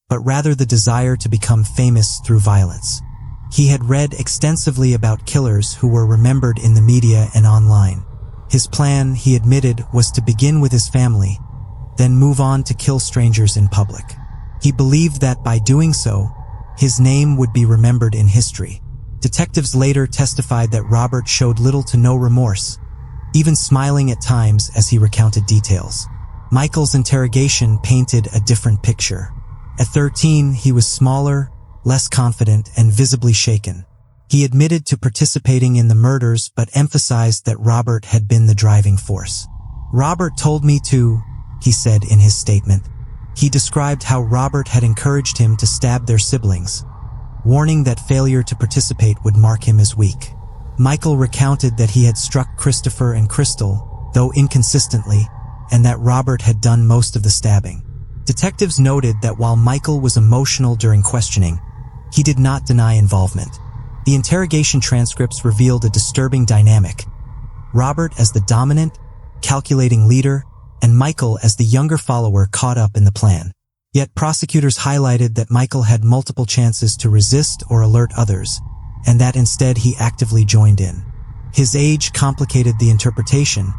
but rather the desire to become famous through violence. He had read extensively about killers who were remembered in the media and online. His plan, he admitted, was to begin with his family, then move on to kill strangers in public. He believed that by doing so, his name would be remembered in history. Detectives later testified that Robert showed little to no remorse, even smiling at times as he recounted details. Michael's interrogation painted a different picture. At 13, he was smaller, less confident, and visibly shaken. He admitted to participating in the murders but emphasized that Robert had been the driving force. "Robert told me to," he said in his statement. He described how Robert had encouraged him to stab their siblings, warning that failure to participate would mark him as weak. Michael recounted that he had struck Christopher and Crystal, though inconsistently, and that Robert had done most of the stabbing. Detectives noted that while Michael was emotional during questioning, he did not deny involvement. The interrogation transcripts revealed a disturbing dynamic: Robert as the dominant, calculating leader, and Michael as the younger follower caught up in the plan. Yet prosecutors highlighted that Michael had multiple chances to resist or alert others, and that instead he actively joined in. His age complicated the interpretation,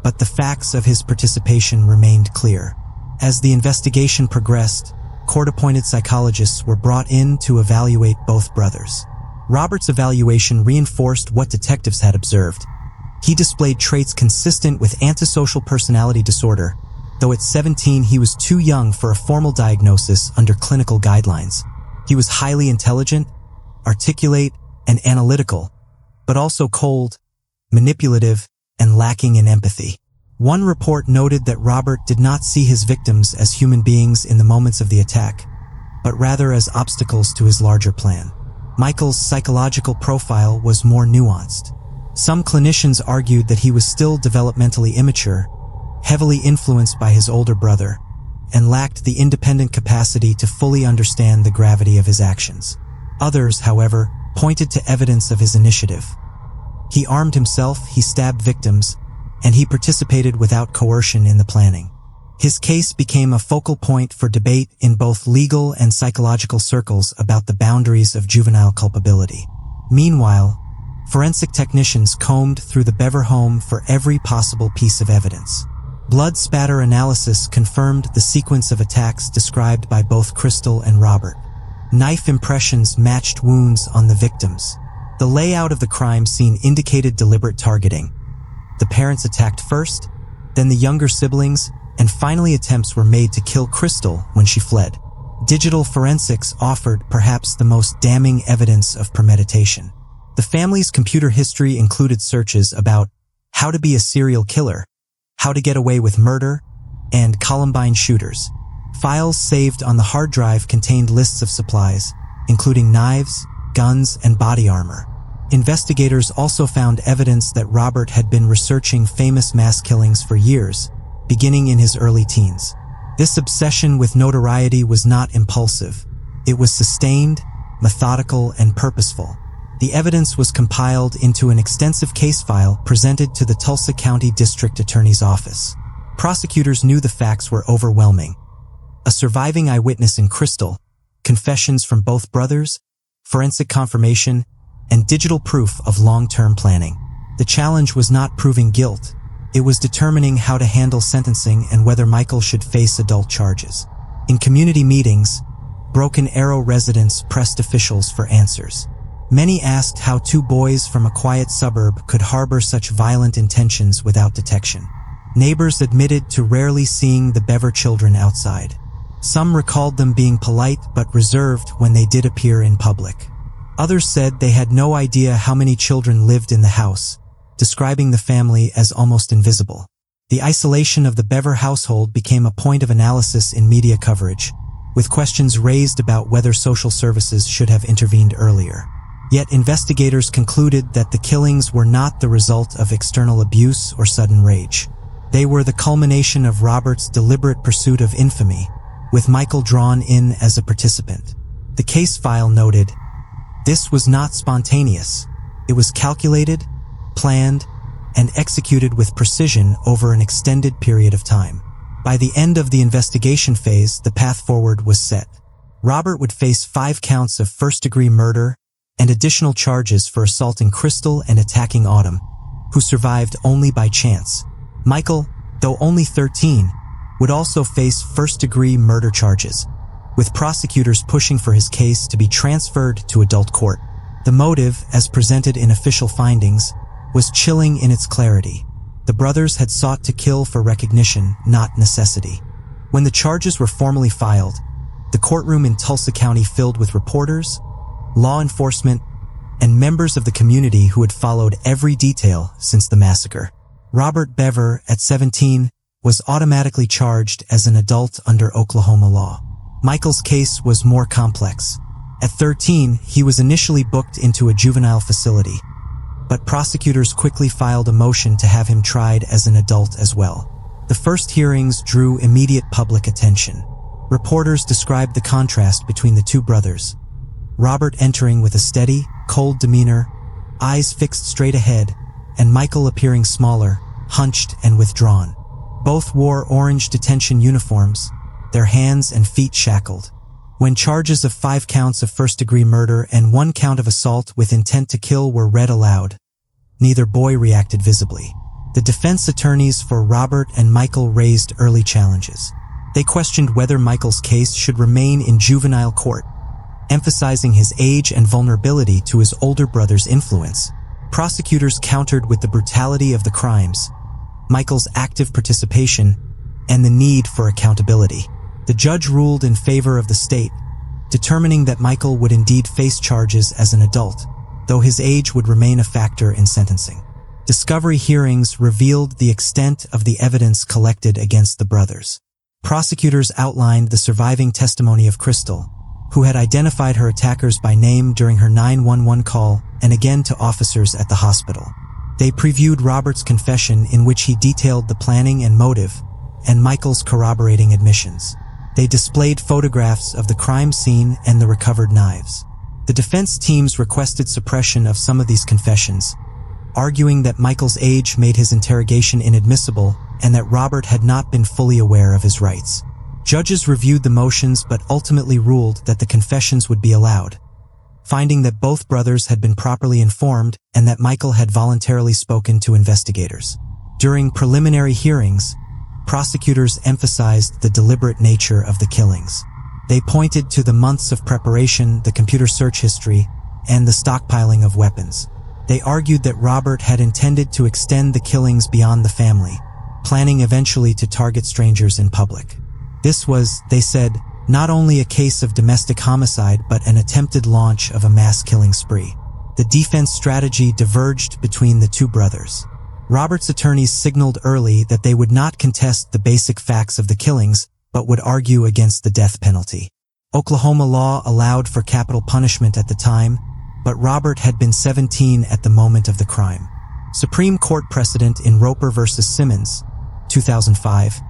but the facts of his participation remained clear. As the investigation progressed, court-appointed psychologists were brought in to evaluate both brothers. Robert's evaluation reinforced what detectives had observed. He displayed traits consistent with antisocial personality disorder, though at 17 he was too young for a formal diagnosis under clinical guidelines. He was highly intelligent, articulate, and analytical, but also cold, manipulative, and lacking in empathy. One report noted that Robert did not see his victims as human beings in the moments of the attack, but rather as obstacles to his larger plan. Michael's psychological profile was more nuanced. Some clinicians argued that he was still developmentally immature, heavily influenced by his older brother, and lacked the independent capacity to fully understand the gravity of his actions. Others, however, pointed to evidence of his initiative. He armed himself, he stabbed victims, and he participated without coercion in the planning. His case became a focal point for debate in both legal and psychological circles about the boundaries of juvenile culpability. Meanwhile, forensic technicians combed through the Bever home for every possible piece of evidence. Blood spatter analysis confirmed the sequence of attacks described by both Crystal and Robert. Knife impressions matched wounds on the victims. The layout of the crime scene indicated deliberate targeting. The parents attacked first, then the younger siblings, and finally attempts were made to kill Crystal when she fled. Digital forensics offered perhaps the most damning evidence of premeditation. The family's computer history included searches about how to be a serial killer, how to get away with murder, and Columbine shooters. Files saved on the hard drive contained lists of supplies, including knives, guns, and body armor. Investigators also found evidence that Robert had been researching famous mass killings for years, beginning in his early teens. This obsession with notoriety was not impulsive. It was sustained, methodical, and purposeful. The evidence was compiled into an extensive case file presented to the Tulsa County District Attorney's Office. Prosecutors knew the facts were overwhelming. A surviving eyewitness in Crystal, confessions from both brothers, forensic confirmation, and digital proof of long-term planning. The challenge was not proving guilt. It was determining how to handle sentencing and whether Michael should face adult charges. In community meetings, Broken Arrow residents pressed officials for answers. Many asked how two boys from a quiet suburb could harbor such violent intentions without detection. Neighbors admitted to rarely seeing the Bever children outside. Some recalled them being polite but reserved when they did appear in public. Others said they had no idea how many children lived in the house, describing the family as almost invisible. The isolation of the Bever household became a point of analysis in media coverage, with questions raised about whether social services should have intervened earlier. Yet investigators concluded that the killings were not the result of external abuse or sudden rage. They were the culmination of Robert's deliberate pursuit of infamy, with Michael drawn in as a participant. The case file noted, "This was not spontaneous. It was calculated, planned, and executed with precision over an extended period of time." By the end of the investigation phase, the path forward was set. Robert would face 5 counts of first-degree murder and additional charges for assaulting Crystal and attacking Autumn, who survived only by chance. Michael, though only 13, would also face first-degree murder charges, with prosecutors pushing for his case to be transferred to adult court. The motive, as presented in official findings, was chilling in its clarity. The brothers had sought to kill for recognition, not necessity. When the charges were formally filed, the courtroom in Tulsa County filled with reporters, law enforcement, and members of the community who had followed every detail since the massacre. Robert Bever, at 17, was automatically charged as an adult under Oklahoma law. Michael's case was more complex. At 13, he was initially booked into a juvenile facility, but prosecutors quickly filed a motion to have him tried as an adult as well. The first hearings drew immediate public attention. Reporters described the contrast between the two brothers, Robert entering with a steady, cold demeanor, eyes fixed straight ahead, and Michael appearing smaller, hunched and withdrawn. Both wore orange detention uniforms, their hands and feet shackled. When charges of 5 counts of first-degree murder and 1 count of assault with intent to kill were read aloud, neither boy reacted visibly. The defense attorneys for Robert and Michael raised early challenges. They questioned whether Michael's case should remain in juvenile court, emphasizing his age and vulnerability to his older brother's influence. Prosecutors countered with the brutality of the crimes, Michael's active participation, and the need for accountability. The judge ruled in favor of the state, determining that Michael would indeed face charges as an adult, though his age would remain a factor in sentencing. Discovery hearings revealed the extent of the evidence collected against the brothers. Prosecutors outlined the surviving testimony of Crystal, who had identified her attackers by name during her 911 call and again to officers at the hospital. They previewed Robert's confession, in which he detailed the planning and motive, and Michael's corroborating admissions. They displayed photographs of the crime scene and the recovered knives. The defense teams requested suppression of some of these confessions, arguing that Michael's age made his interrogation inadmissible and that Robert had not been fully aware of his rights. Judges reviewed the motions but ultimately ruled that the confessions would be allowed, finding that both brothers had been properly informed and that Michael had voluntarily spoken to investigators. During preliminary hearings, prosecutors emphasized the deliberate nature of the killings. They pointed to the months of preparation, the computer search history, and the stockpiling of weapons. They argued that Robert had intended to extend the killings beyond the family, planning eventually to target strangers in public. This was, they said, not only a case of domestic homicide but an attempted launch of a mass killing spree. The defense strategy diverged between the two brothers. Robert's attorneys signaled early that they would not contest the basic facts of the killings, but would argue against the death penalty. Oklahoma law allowed for capital punishment at the time, but Robert had been 17 at the moment of the crime. Supreme Court precedent in Roper v. Simmons, 2005,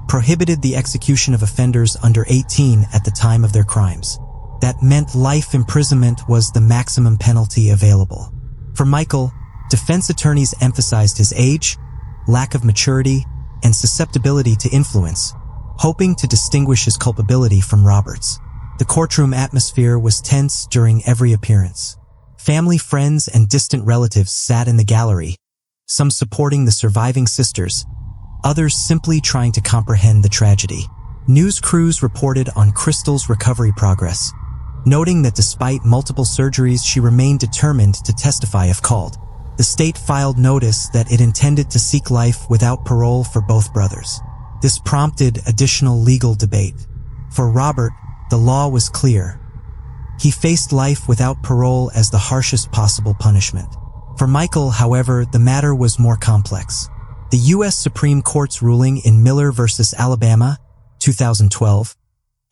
prohibited the execution of offenders under 18 at the time of their crimes. That meant life imprisonment was the maximum penalty available. For Michael, defense attorneys emphasized his age, lack of maturity, and susceptibility to influence, hoping to distinguish his culpability from Robert's. The courtroom atmosphere was tense during every appearance. Family, friends, and distant relatives sat in the gallery, some supporting the surviving sisters, others simply trying to comprehend the tragedy. News crews reported on Crystal's recovery progress, noting that despite multiple surgeries, she remained determined to testify if called. The state filed notice that it intended to seek life without parole for both brothers. This prompted additional legal debate. For Robert, the law was clear. He faced life without parole as the harshest possible punishment. For Michael, however, the matter was more complex. The U.S. Supreme Court's ruling in Miller v. Alabama, 2012,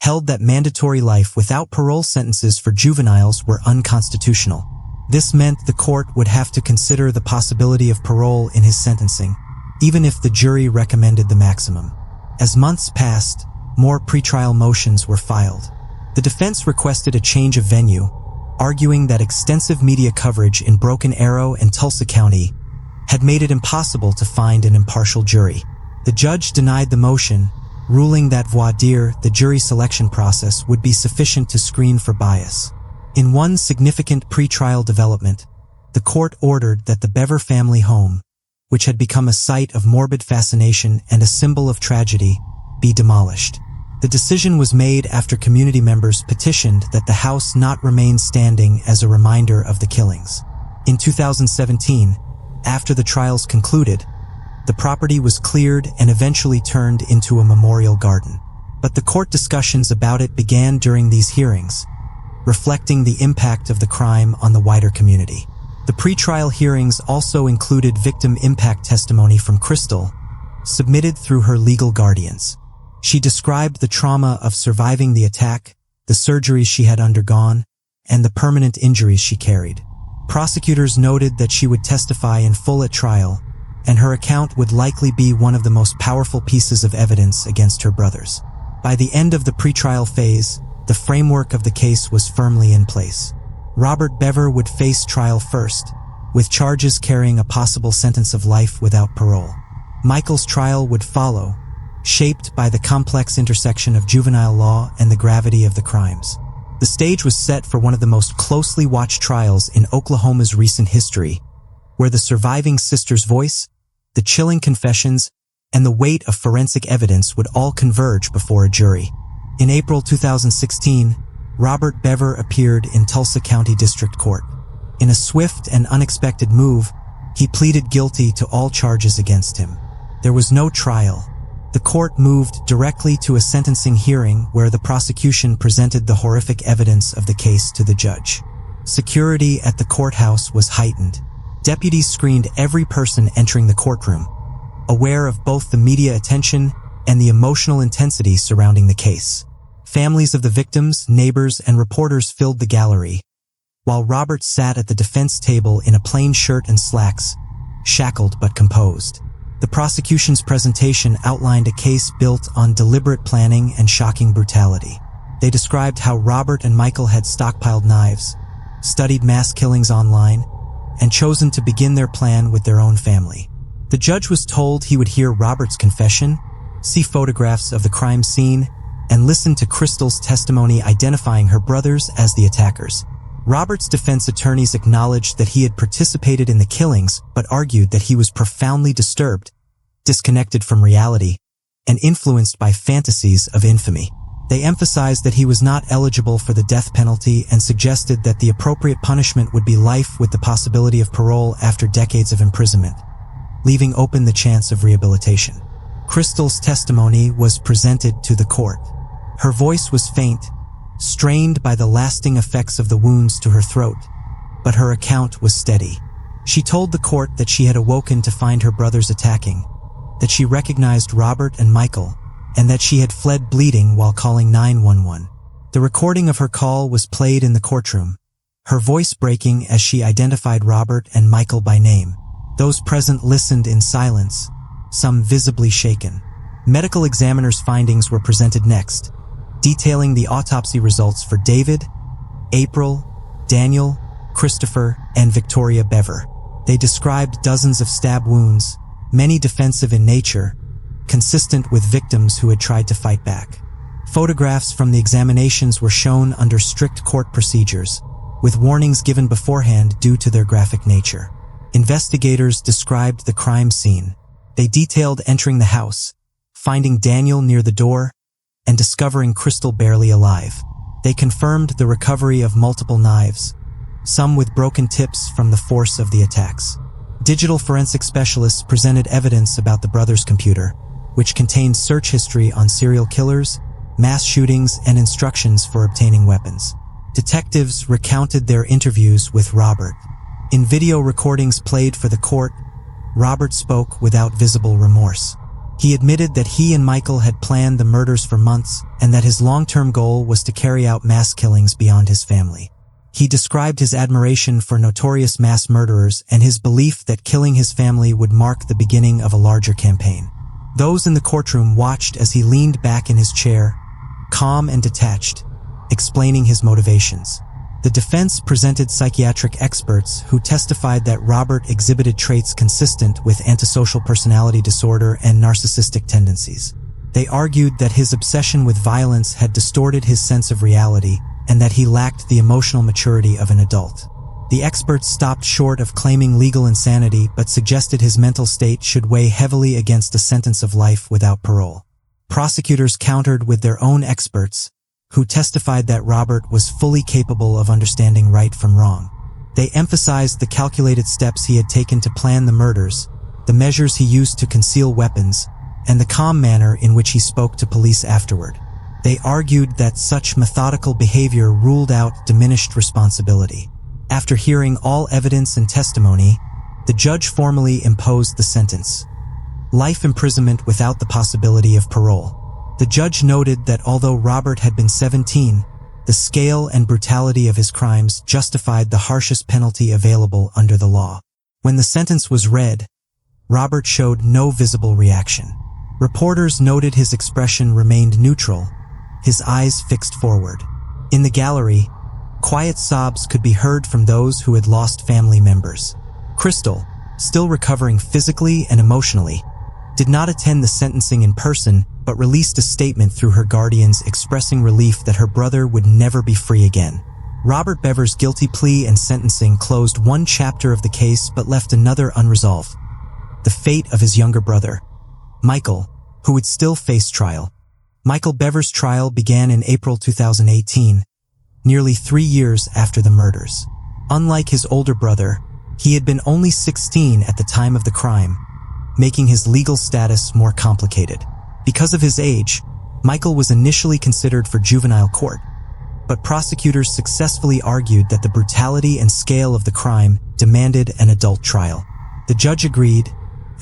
held that mandatory life without parole sentences for juveniles were unconstitutional. This meant the court would have to consider the possibility of parole in his sentencing, even if the jury recommended the maximum. As months passed, more pretrial motions were filed. The defense requested a change of venue, arguing that extensive media coverage in Broken Arrow and Tulsa County had made it impossible to find an impartial jury. The judge denied the motion, ruling that voir dire, the jury selection process, would be sufficient to screen for bias. In one significant pretrial development, the court ordered that the Bever family home, which had become a site of morbid fascination and a symbol of tragedy, be demolished. The decision was made after community members petitioned that the house not remain standing as a reminder of the killings. In 2017, after the trials concluded, the property was cleared and eventually turned into a memorial garden. But the court discussions about it began during these hearings, reflecting the impact of the crime on the wider community. The pretrial hearings also included victim impact testimony from Crystal, submitted through her legal guardians. She described the trauma of surviving the attack, the surgeries she had undergone, and the permanent injuries she carried. Prosecutors noted that she would testify in full at trial, and her account would likely be one of the most powerful pieces of evidence against her brothers. By the end of the pretrial phase, the framework of the case was firmly in place. Robert Bever would face trial first, with charges carrying a possible sentence of life without parole. Michael's trial would follow, shaped by the complex intersection of juvenile law and the gravity of the crimes. The stage was set for one of the most closely watched trials in Oklahoma's recent history, where the surviving sister's voice, the chilling confessions, and the weight of forensic evidence would all converge before a jury. In April 2016, Robert Bever appeared in Tulsa County District Court. In a swift and unexpected move, he pleaded guilty to all charges against him. There was no trial. The court moved directly to a sentencing hearing where the prosecution presented the horrific evidence of the case to the judge. Security at the courthouse was heightened. Deputies screened every person entering the courtroom, aware of both the media attention and the emotional intensity surrounding the case. Families of the victims, neighbors, and reporters filled the gallery, while Robert sat at the defense table in a plain shirt and slacks, shackled but composed. The prosecution's presentation outlined a case built on deliberate planning and shocking brutality. They described how Robert and Michael had stockpiled knives, studied mass killings online, and chosen to begin their plan with their own family. The judge was told he would hear Robert's confession, see photographs of the crime scene, and listen to Crystal's testimony identifying her brothers as the attackers. Robert's defense attorneys acknowledged that he had participated in the killings, but argued that he was profoundly disturbed, disconnected from reality, and influenced by fantasies of infamy. They emphasized that he was not eligible for the death penalty and suggested that the appropriate punishment would be life with the possibility of parole after decades of imprisonment, leaving open the chance of rehabilitation. Crystal's testimony was presented to the court. Her voice was faint, strained by the lasting effects of the wounds to her throat, but her account was steady. She told the court that she had awoken to find her brothers attacking, that she recognized Robert and Michael, and that she had fled bleeding while calling 911. The recording of her call was played in the courtroom, her voice breaking as she identified Robert and Michael by name. Those present listened in silence, some visibly shaken. Medical examiner's findings were presented next, detailing the autopsy results for David, April, Daniel, Christopher, and Victoria Bever. They described dozens of stab wounds, many defensive in nature, consistent with victims who had tried to fight back. Photographs from the examinations were shown under strict court procedures, with warnings given beforehand due to their graphic nature. Investigators described the crime scene. They detailed entering the house, finding Daniel near the door, and discovering Crystal barely alive. They confirmed the recovery of multiple knives, some with broken tips from the force of the attacks. Digital forensic specialists presented evidence about the brothers' computer, which contained search history on serial killers, mass shootings, and instructions for obtaining weapons. Detectives recounted their interviews with Robert. In video recordings played for the court, Robert spoke without visible remorse. He admitted that he and Michael had planned the murders for months and that his long-term goal was to carry out mass killings beyond his family. He described his admiration for notorious mass murderers and his belief that killing his family would mark the beginning of a larger campaign. Those in the courtroom watched as he leaned back in his chair, calm and detached, explaining his motivations. The defense presented psychiatric experts who testified that Robert exhibited traits consistent with antisocial personality disorder and narcissistic tendencies. They argued that his obsession with violence had distorted his sense of reality and that he lacked the emotional maturity of an adult. The experts stopped short of claiming legal insanity but suggested his mental state should weigh heavily against a sentence of life without parole. Prosecutors countered with their own experts, who testified that Robert was fully capable of understanding right from wrong. They emphasized the calculated steps he had taken to plan the murders, the measures he used to conceal weapons, and the calm manner in which he spoke to police afterward. They argued that such methodical behavior ruled out diminished responsibility. After hearing all evidence and testimony, the judge formally imposed the sentence: life imprisonment without the possibility of parole. The judge noted that although Robert had been 17, the scale and brutality of his crimes justified the harshest penalty available under the law. When the sentence was read, Robert showed no visible reaction. Reporters noted his expression remained neutral, his eyes fixed forward. In the gallery, quiet sobs could be heard from those who had lost family members. Crystal, still recovering physically and emotionally, did not attend the sentencing in person but released a statement through her guardians expressing relief that her brother would never be free again. Robert Bever's guilty plea and sentencing closed one chapter of the case but left another unresolved: the fate of his younger brother, Michael, who would still face trial. Michael Bever's trial began in April 2018, nearly 3 years after the murders. Unlike his older brother, he had been only 16 at the time of the crime, making his legal status more complicated. Because of his age, Michael was initially considered for juvenile court, but prosecutors successfully argued that the brutality and scale of the crime demanded an adult trial. The judge agreed,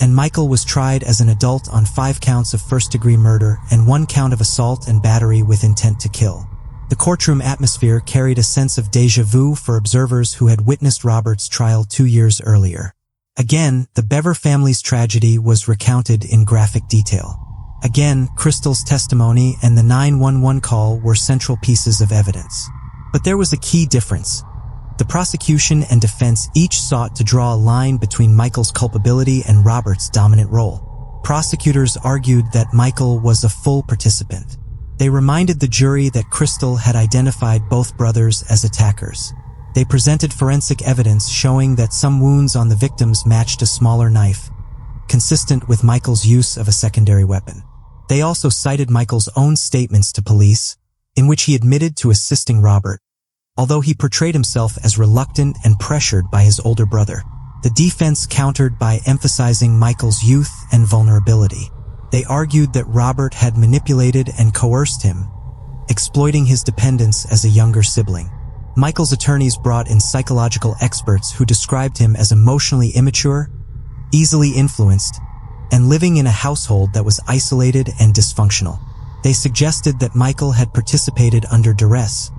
and Michael was tried as an adult on 5 counts of first-degree murder and 1 count of assault and battery with intent to kill. The courtroom atmosphere carried a sense of déjà vu for observers who had witnessed Robert's trial 2 years earlier. Again, the Bever family's tragedy was recounted in graphic detail. Again, Crystal's testimony and the 911 call were central pieces of evidence. But there was a key difference. The prosecution and defense each sought to draw a line between Michael's culpability and Robert's dominant role. Prosecutors argued that Michael was a full participant. They reminded the jury that Crystal had identified both brothers as attackers. They presented forensic evidence showing that some wounds on the victims matched a smaller knife, consistent with Michael's use of a secondary weapon. They also cited Michael's own statements to police, in which he admitted to assisting Robert, although he portrayed himself as reluctant and pressured by his older brother. The defense countered by emphasizing Michael's youth and vulnerability. They argued that Robert had manipulated and coerced him, exploiting his dependence as a younger sibling. Michael's attorneys brought in psychological experts who described him as emotionally immature, easily influenced, and living in a household that was isolated and dysfunctional. They suggested that Michael had participated under duress,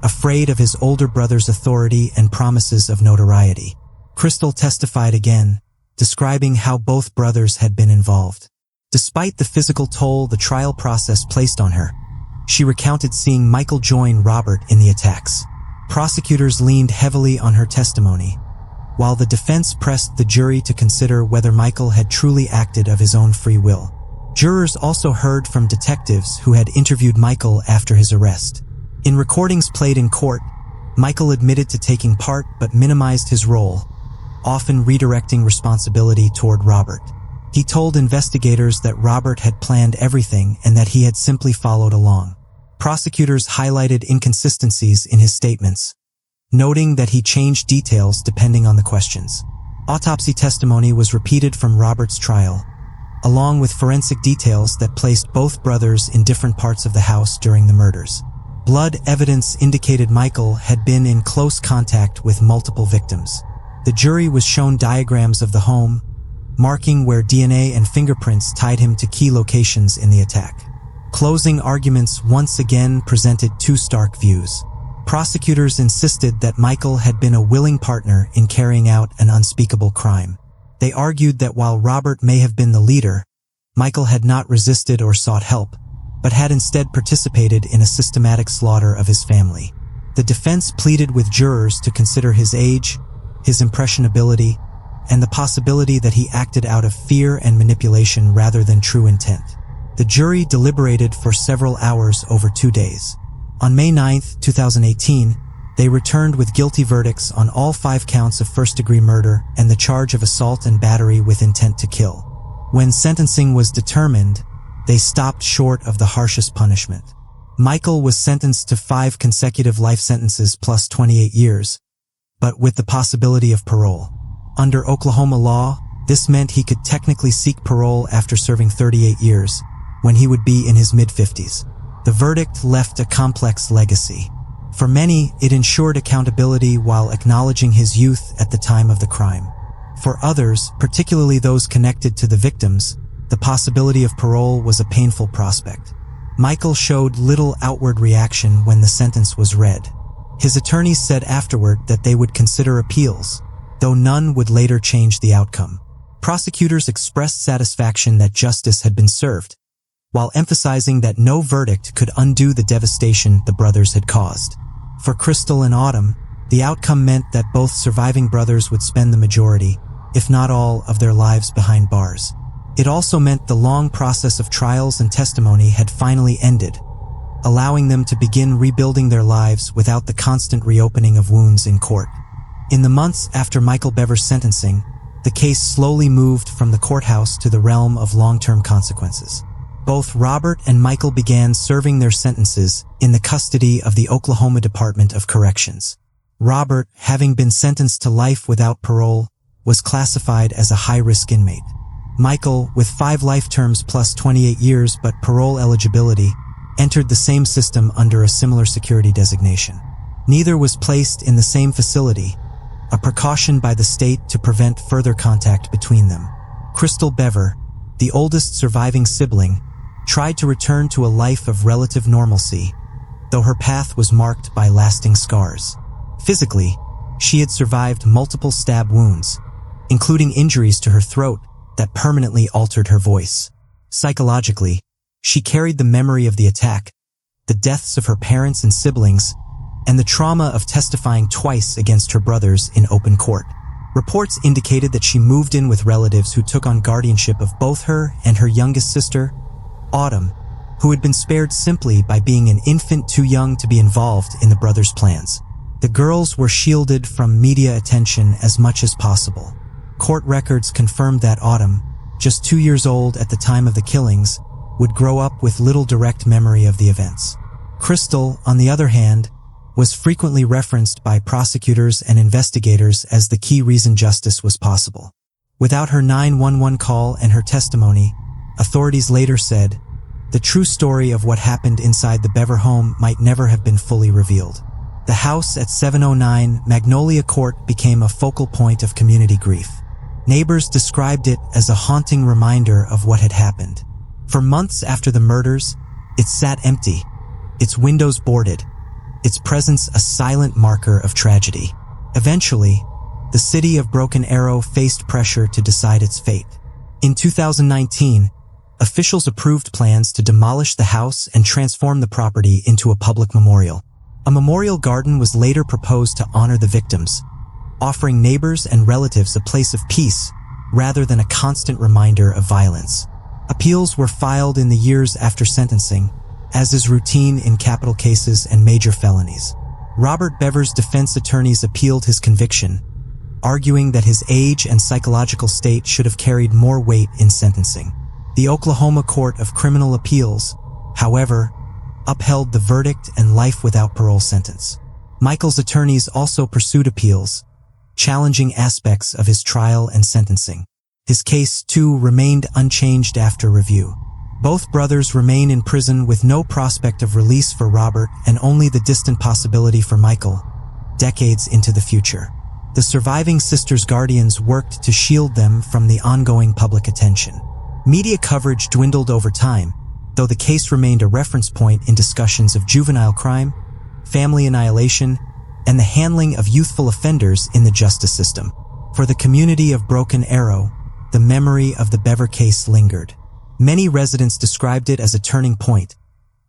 afraid of his older brother's authority and promises of notoriety. Crystal testified again, describing how both brothers had been involved. Despite the physical toll the trial process placed on her, she recounted seeing Michael join Robert in the attacks. Prosecutors leaned heavily on her testimony, while the defense pressed the jury to consider whether Michael had truly acted of his own free will. Jurors also heard from detectives who had interviewed Michael after his arrest. In recordings played in court, Michael admitted to taking part but minimized his role, often redirecting responsibility toward Robert. He told investigators that Robert had planned everything and that he had simply followed along. Prosecutors highlighted inconsistencies in his statements, noting that he changed details depending on the questions. Autopsy testimony was repeated from Robert's trial, along with forensic details that placed both brothers in different parts of the house during the murders. Blood evidence indicated Michael had been in close contact with multiple victims. The jury was shown diagrams of the home, marking where DNA and fingerprints tied him to key locations in the attack. Closing arguments once again presented 2 stark views. Prosecutors insisted that Michael had been a willing partner in carrying out an unspeakable crime. They argued that while Robert may have been the leader, Michael had not resisted or sought help, but had instead participated in a systematic slaughter of his family. The defense pleaded with jurors to consider his age, his impressionability, and the possibility that he acted out of fear and manipulation rather than true intent. The jury deliberated for several hours over 2 days. On May 9, 2018, they returned with guilty verdicts on all 5 counts of first-degree murder and the charge of assault and battery with intent to kill. When sentencing was determined, they stopped short of the harshest punishment. Michael was sentenced to 5 consecutive life sentences plus 28 years, but with the possibility of parole. Under Oklahoma law, this meant he could technically seek parole after serving 38 years, when he would be in his mid-50s. The verdict left a complex legacy. For many, it ensured accountability while acknowledging his youth at the time of the crime. For others, particularly those connected to the victims, the possibility of parole was a painful prospect. Michael showed little outward reaction when the sentence was read. His attorneys said afterward that they would consider appeals, though none would later change the outcome. Prosecutors expressed satisfaction that justice had been served, while emphasizing that no verdict could undo the devastation the brothers had caused. For Crystal and Autumn, the outcome meant that both surviving brothers would spend the majority, if not all, of their lives behind bars. It also meant the long process of trials and testimony had finally ended, allowing them to begin rebuilding their lives without the constant reopening of wounds in court. In the months after Michael Bever's sentencing, the case slowly moved from the courthouse to the realm of long-term consequences. Both Robert and Michael began serving their sentences in the custody of the Oklahoma Department of Corrections. Robert, having been sentenced to life without parole, was classified as a high-risk inmate. Michael, with 5 life terms plus 28 years but parole eligibility, entered the same system under a similar security designation. Neither was placed in the same facility, a precaution by the state to prevent further contact between them. Crystal Bever, the oldest surviving sibling, tried to return to a life of relative normalcy, though her path was marked by lasting scars. Physically, she had survived multiple stab wounds, including injuries to her throat that permanently altered her voice. Psychologically, she carried the memory of the attack, the deaths of her parents and siblings, and the trauma of testifying twice against her brothers in open court. Reports indicated that she moved in with relatives who took on guardianship of both her and her youngest sister, Autumn, who had been spared simply by being an infant too young to be involved in the brothers' plans. The girls were shielded from media attention as much as possible. Court records confirmed that Autumn, just 2 years old at the time of the killings, would grow up with little direct memory of the events. Crystal, on the other hand, was frequently referenced by prosecutors and investigators as the key reason justice was possible. Without her 911 call and her testimony, authorities later said, the true story of what happened inside the Bever home might never have been fully revealed. The house at 709 Magnolia Court became a focal point of community grief. Neighbors described it as a haunting reminder of what had happened. For months after the murders, it sat empty, its windows boarded, its presence a silent marker of tragedy. Eventually, the city of Broken Arrow faced pressure to decide its fate. In 2019, officials approved plans to demolish the house and transform the property into a public memorial. A memorial garden was later proposed to honor the victims, offering neighbors and relatives a place of peace rather than a constant reminder of violence. Appeals were filed in the years after sentencing, as is routine in capital cases and major felonies. Robert Bever's defense attorneys appealed his conviction, arguing that his age and psychological state should have carried more weight in sentencing. The Oklahoma Court of Criminal Appeals, however, upheld the verdict and life without parole sentence. Michael's attorneys also pursued appeals, challenging aspects of his trial and sentencing. His case, too, remained unchanged after review. Both brothers remain in prison with no prospect of release for Robert and only the distant possibility for Michael, decades into the future. The surviving sisters' guardians worked to shield them from the ongoing public attention. Media coverage dwindled over time, though the case remained a reference point in discussions of juvenile crime, family annihilation, and the handling of youthful offenders in the justice system. For the community of Broken Arrow, the memory of the Bever case lingered. Many residents described it as a turning point,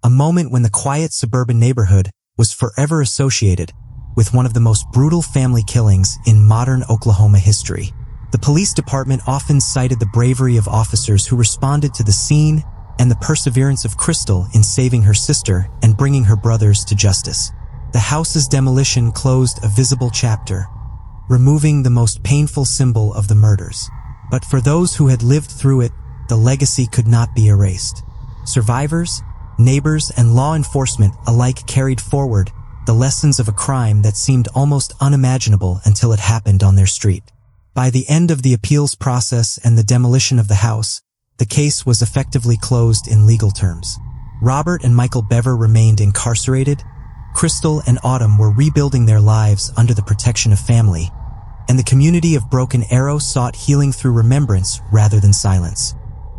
a moment when the quiet suburban neighborhood was forever associated with one of the most brutal family killings in modern Oklahoma history. The police department often cited the bravery of officers who responded to the scene and the perseverance of Crystal in saving her sister and bringing her brothers to justice. The house's demolition closed a visible chapter, removing the most painful symbol of the murders. But for those who had lived through it, the legacy could not be erased. Survivors, neighbors, and law enforcement alike carried forward the lessons of a crime that seemed almost unimaginable until it happened on their street. By the end of the appeals process and the demolition of the house, the case was effectively closed in legal terms. Robert and Michael Bever remained incarcerated, Crystal and Autumn were rebuilding their lives under the protection of family, and the community of Broken Arrow sought healing through remembrance rather than silence.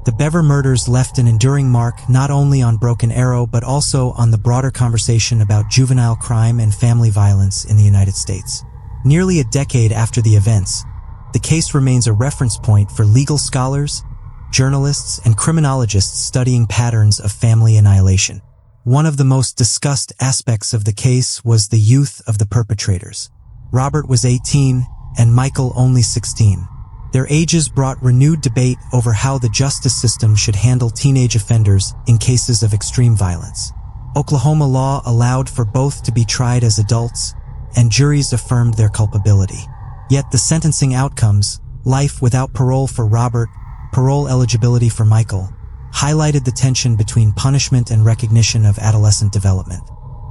The Bever murders left an enduring mark not only on Broken Arrow but also on the broader conversation about juvenile crime and family violence in the United States. Nearly a decade after the events, the case remains a reference point for legal scholars, journalists, and criminologists studying patterns of family annihilation. One of the most discussed aspects of the case was the youth of the perpetrators. Robert was 18 and Michael only 16. Their ages brought renewed debate over how the justice system should handle teenage offenders in cases of extreme violence. Oklahoma law allowed for both to be tried as adults, and juries affirmed their culpability. Yet the sentencing outcomes, life without parole for Robert, parole eligibility for Michael, highlighted the tension between punishment and recognition of adolescent development.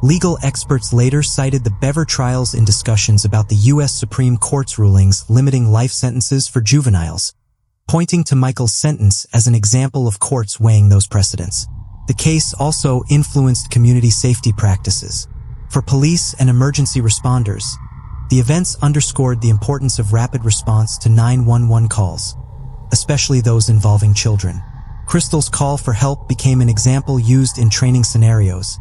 Legal experts later cited the Bever trials in discussions about the U.S. Supreme Court's rulings limiting life sentences for juveniles, pointing to Michael's sentence as an example of courts weighing those precedents. The case also influenced community safety practices. For police and emergency responders, the events underscored the importance of rapid response to 911 calls, especially those involving children. Crystal's call for help became an example used in training scenarios,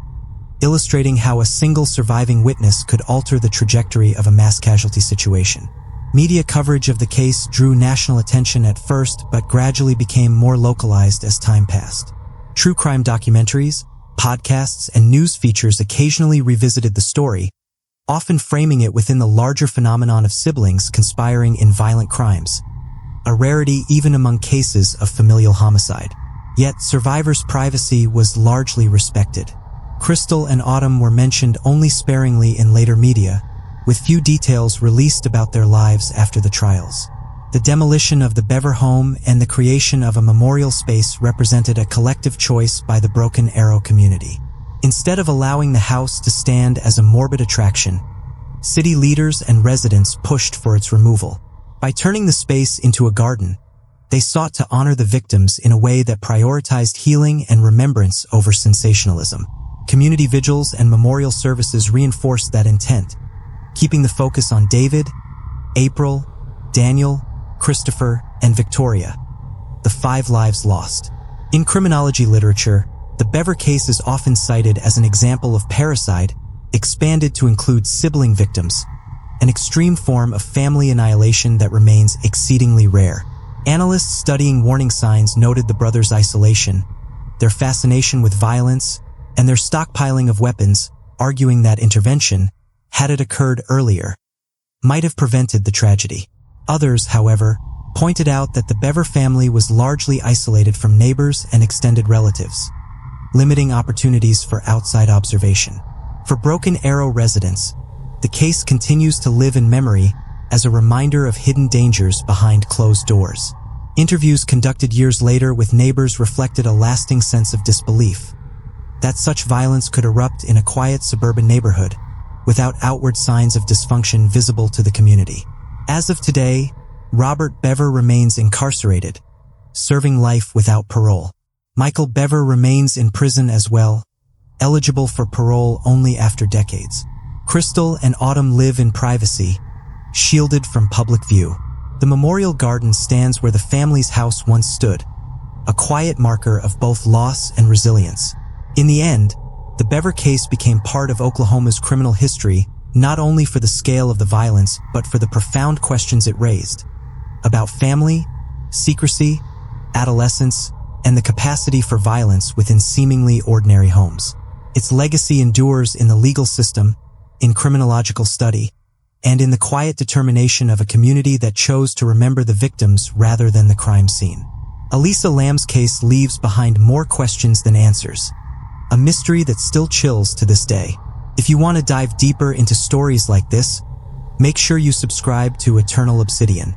illustrating how a single surviving witness could alter the trajectory of a mass casualty situation. Media coverage of the case drew national attention at first, but gradually became more localized as time passed. True crime documentaries, podcasts, and news features occasionally revisited the story, often framing it within the larger phenomenon of siblings conspiring in violent crimes, a rarity even among cases of familial homicide. Yet survivors' privacy was largely respected. Crystal and Autumn were mentioned only sparingly in later media, with few details released about their lives after the trials. The demolition of the Bever home and the creation of a memorial space represented a collective choice by the Broken Arrow community. Instead of allowing the house to stand as a morbid attraction, city leaders and residents pushed for its removal. By turning the space into a garden, they sought to honor the victims in a way that prioritized healing and remembrance over sensationalism. Community vigils and memorial services reinforced that intent, keeping the focus on David, April, Daniel, Christopher, and Victoria, the 5 lives lost. In criminology literature, the Bever case is often cited as an example of parricide expanded to include sibling victims, an extreme form of family annihilation that remains exceedingly rare. Analysts studying warning signs noted the brothers' isolation, their fascination with violence, and their stockpiling of weapons, arguing that intervention, had it occurred earlier, might have prevented the tragedy. Others, however, pointed out that the Bever family was largely isolated from neighbors and extended relatives, limiting opportunities for outside observation. For Broken Arrow residents, the case continues to live in memory as a reminder of hidden dangers behind closed doors. Interviews conducted years later with neighbors reflected a lasting sense of disbelief that such violence could erupt in a quiet suburban neighborhood without outward signs of dysfunction visible to the community. As of today, Robert Bever remains incarcerated, serving life without parole. Michael Bever remains in prison as well, eligible for parole only after decades. Crystal and Autumn live in privacy, shielded from public view. The memorial garden stands where the family's house once stood, a quiet marker of both loss and resilience. In the end, the Bever case became part of Oklahoma's criminal history, not only for the scale of the violence, but for the profound questions it raised about family, secrecy, adolescence, and the capacity for violence within seemingly ordinary homes. Its legacy endures in the legal system, in criminological study, and in the quiet determination of a community that chose to remember the victims rather than the crime scene. Elisa Lam's case leaves behind more questions than answers, a mystery that still chills to this day. If you want to dive deeper into stories like this, make sure you subscribe to Eternal Obsidian.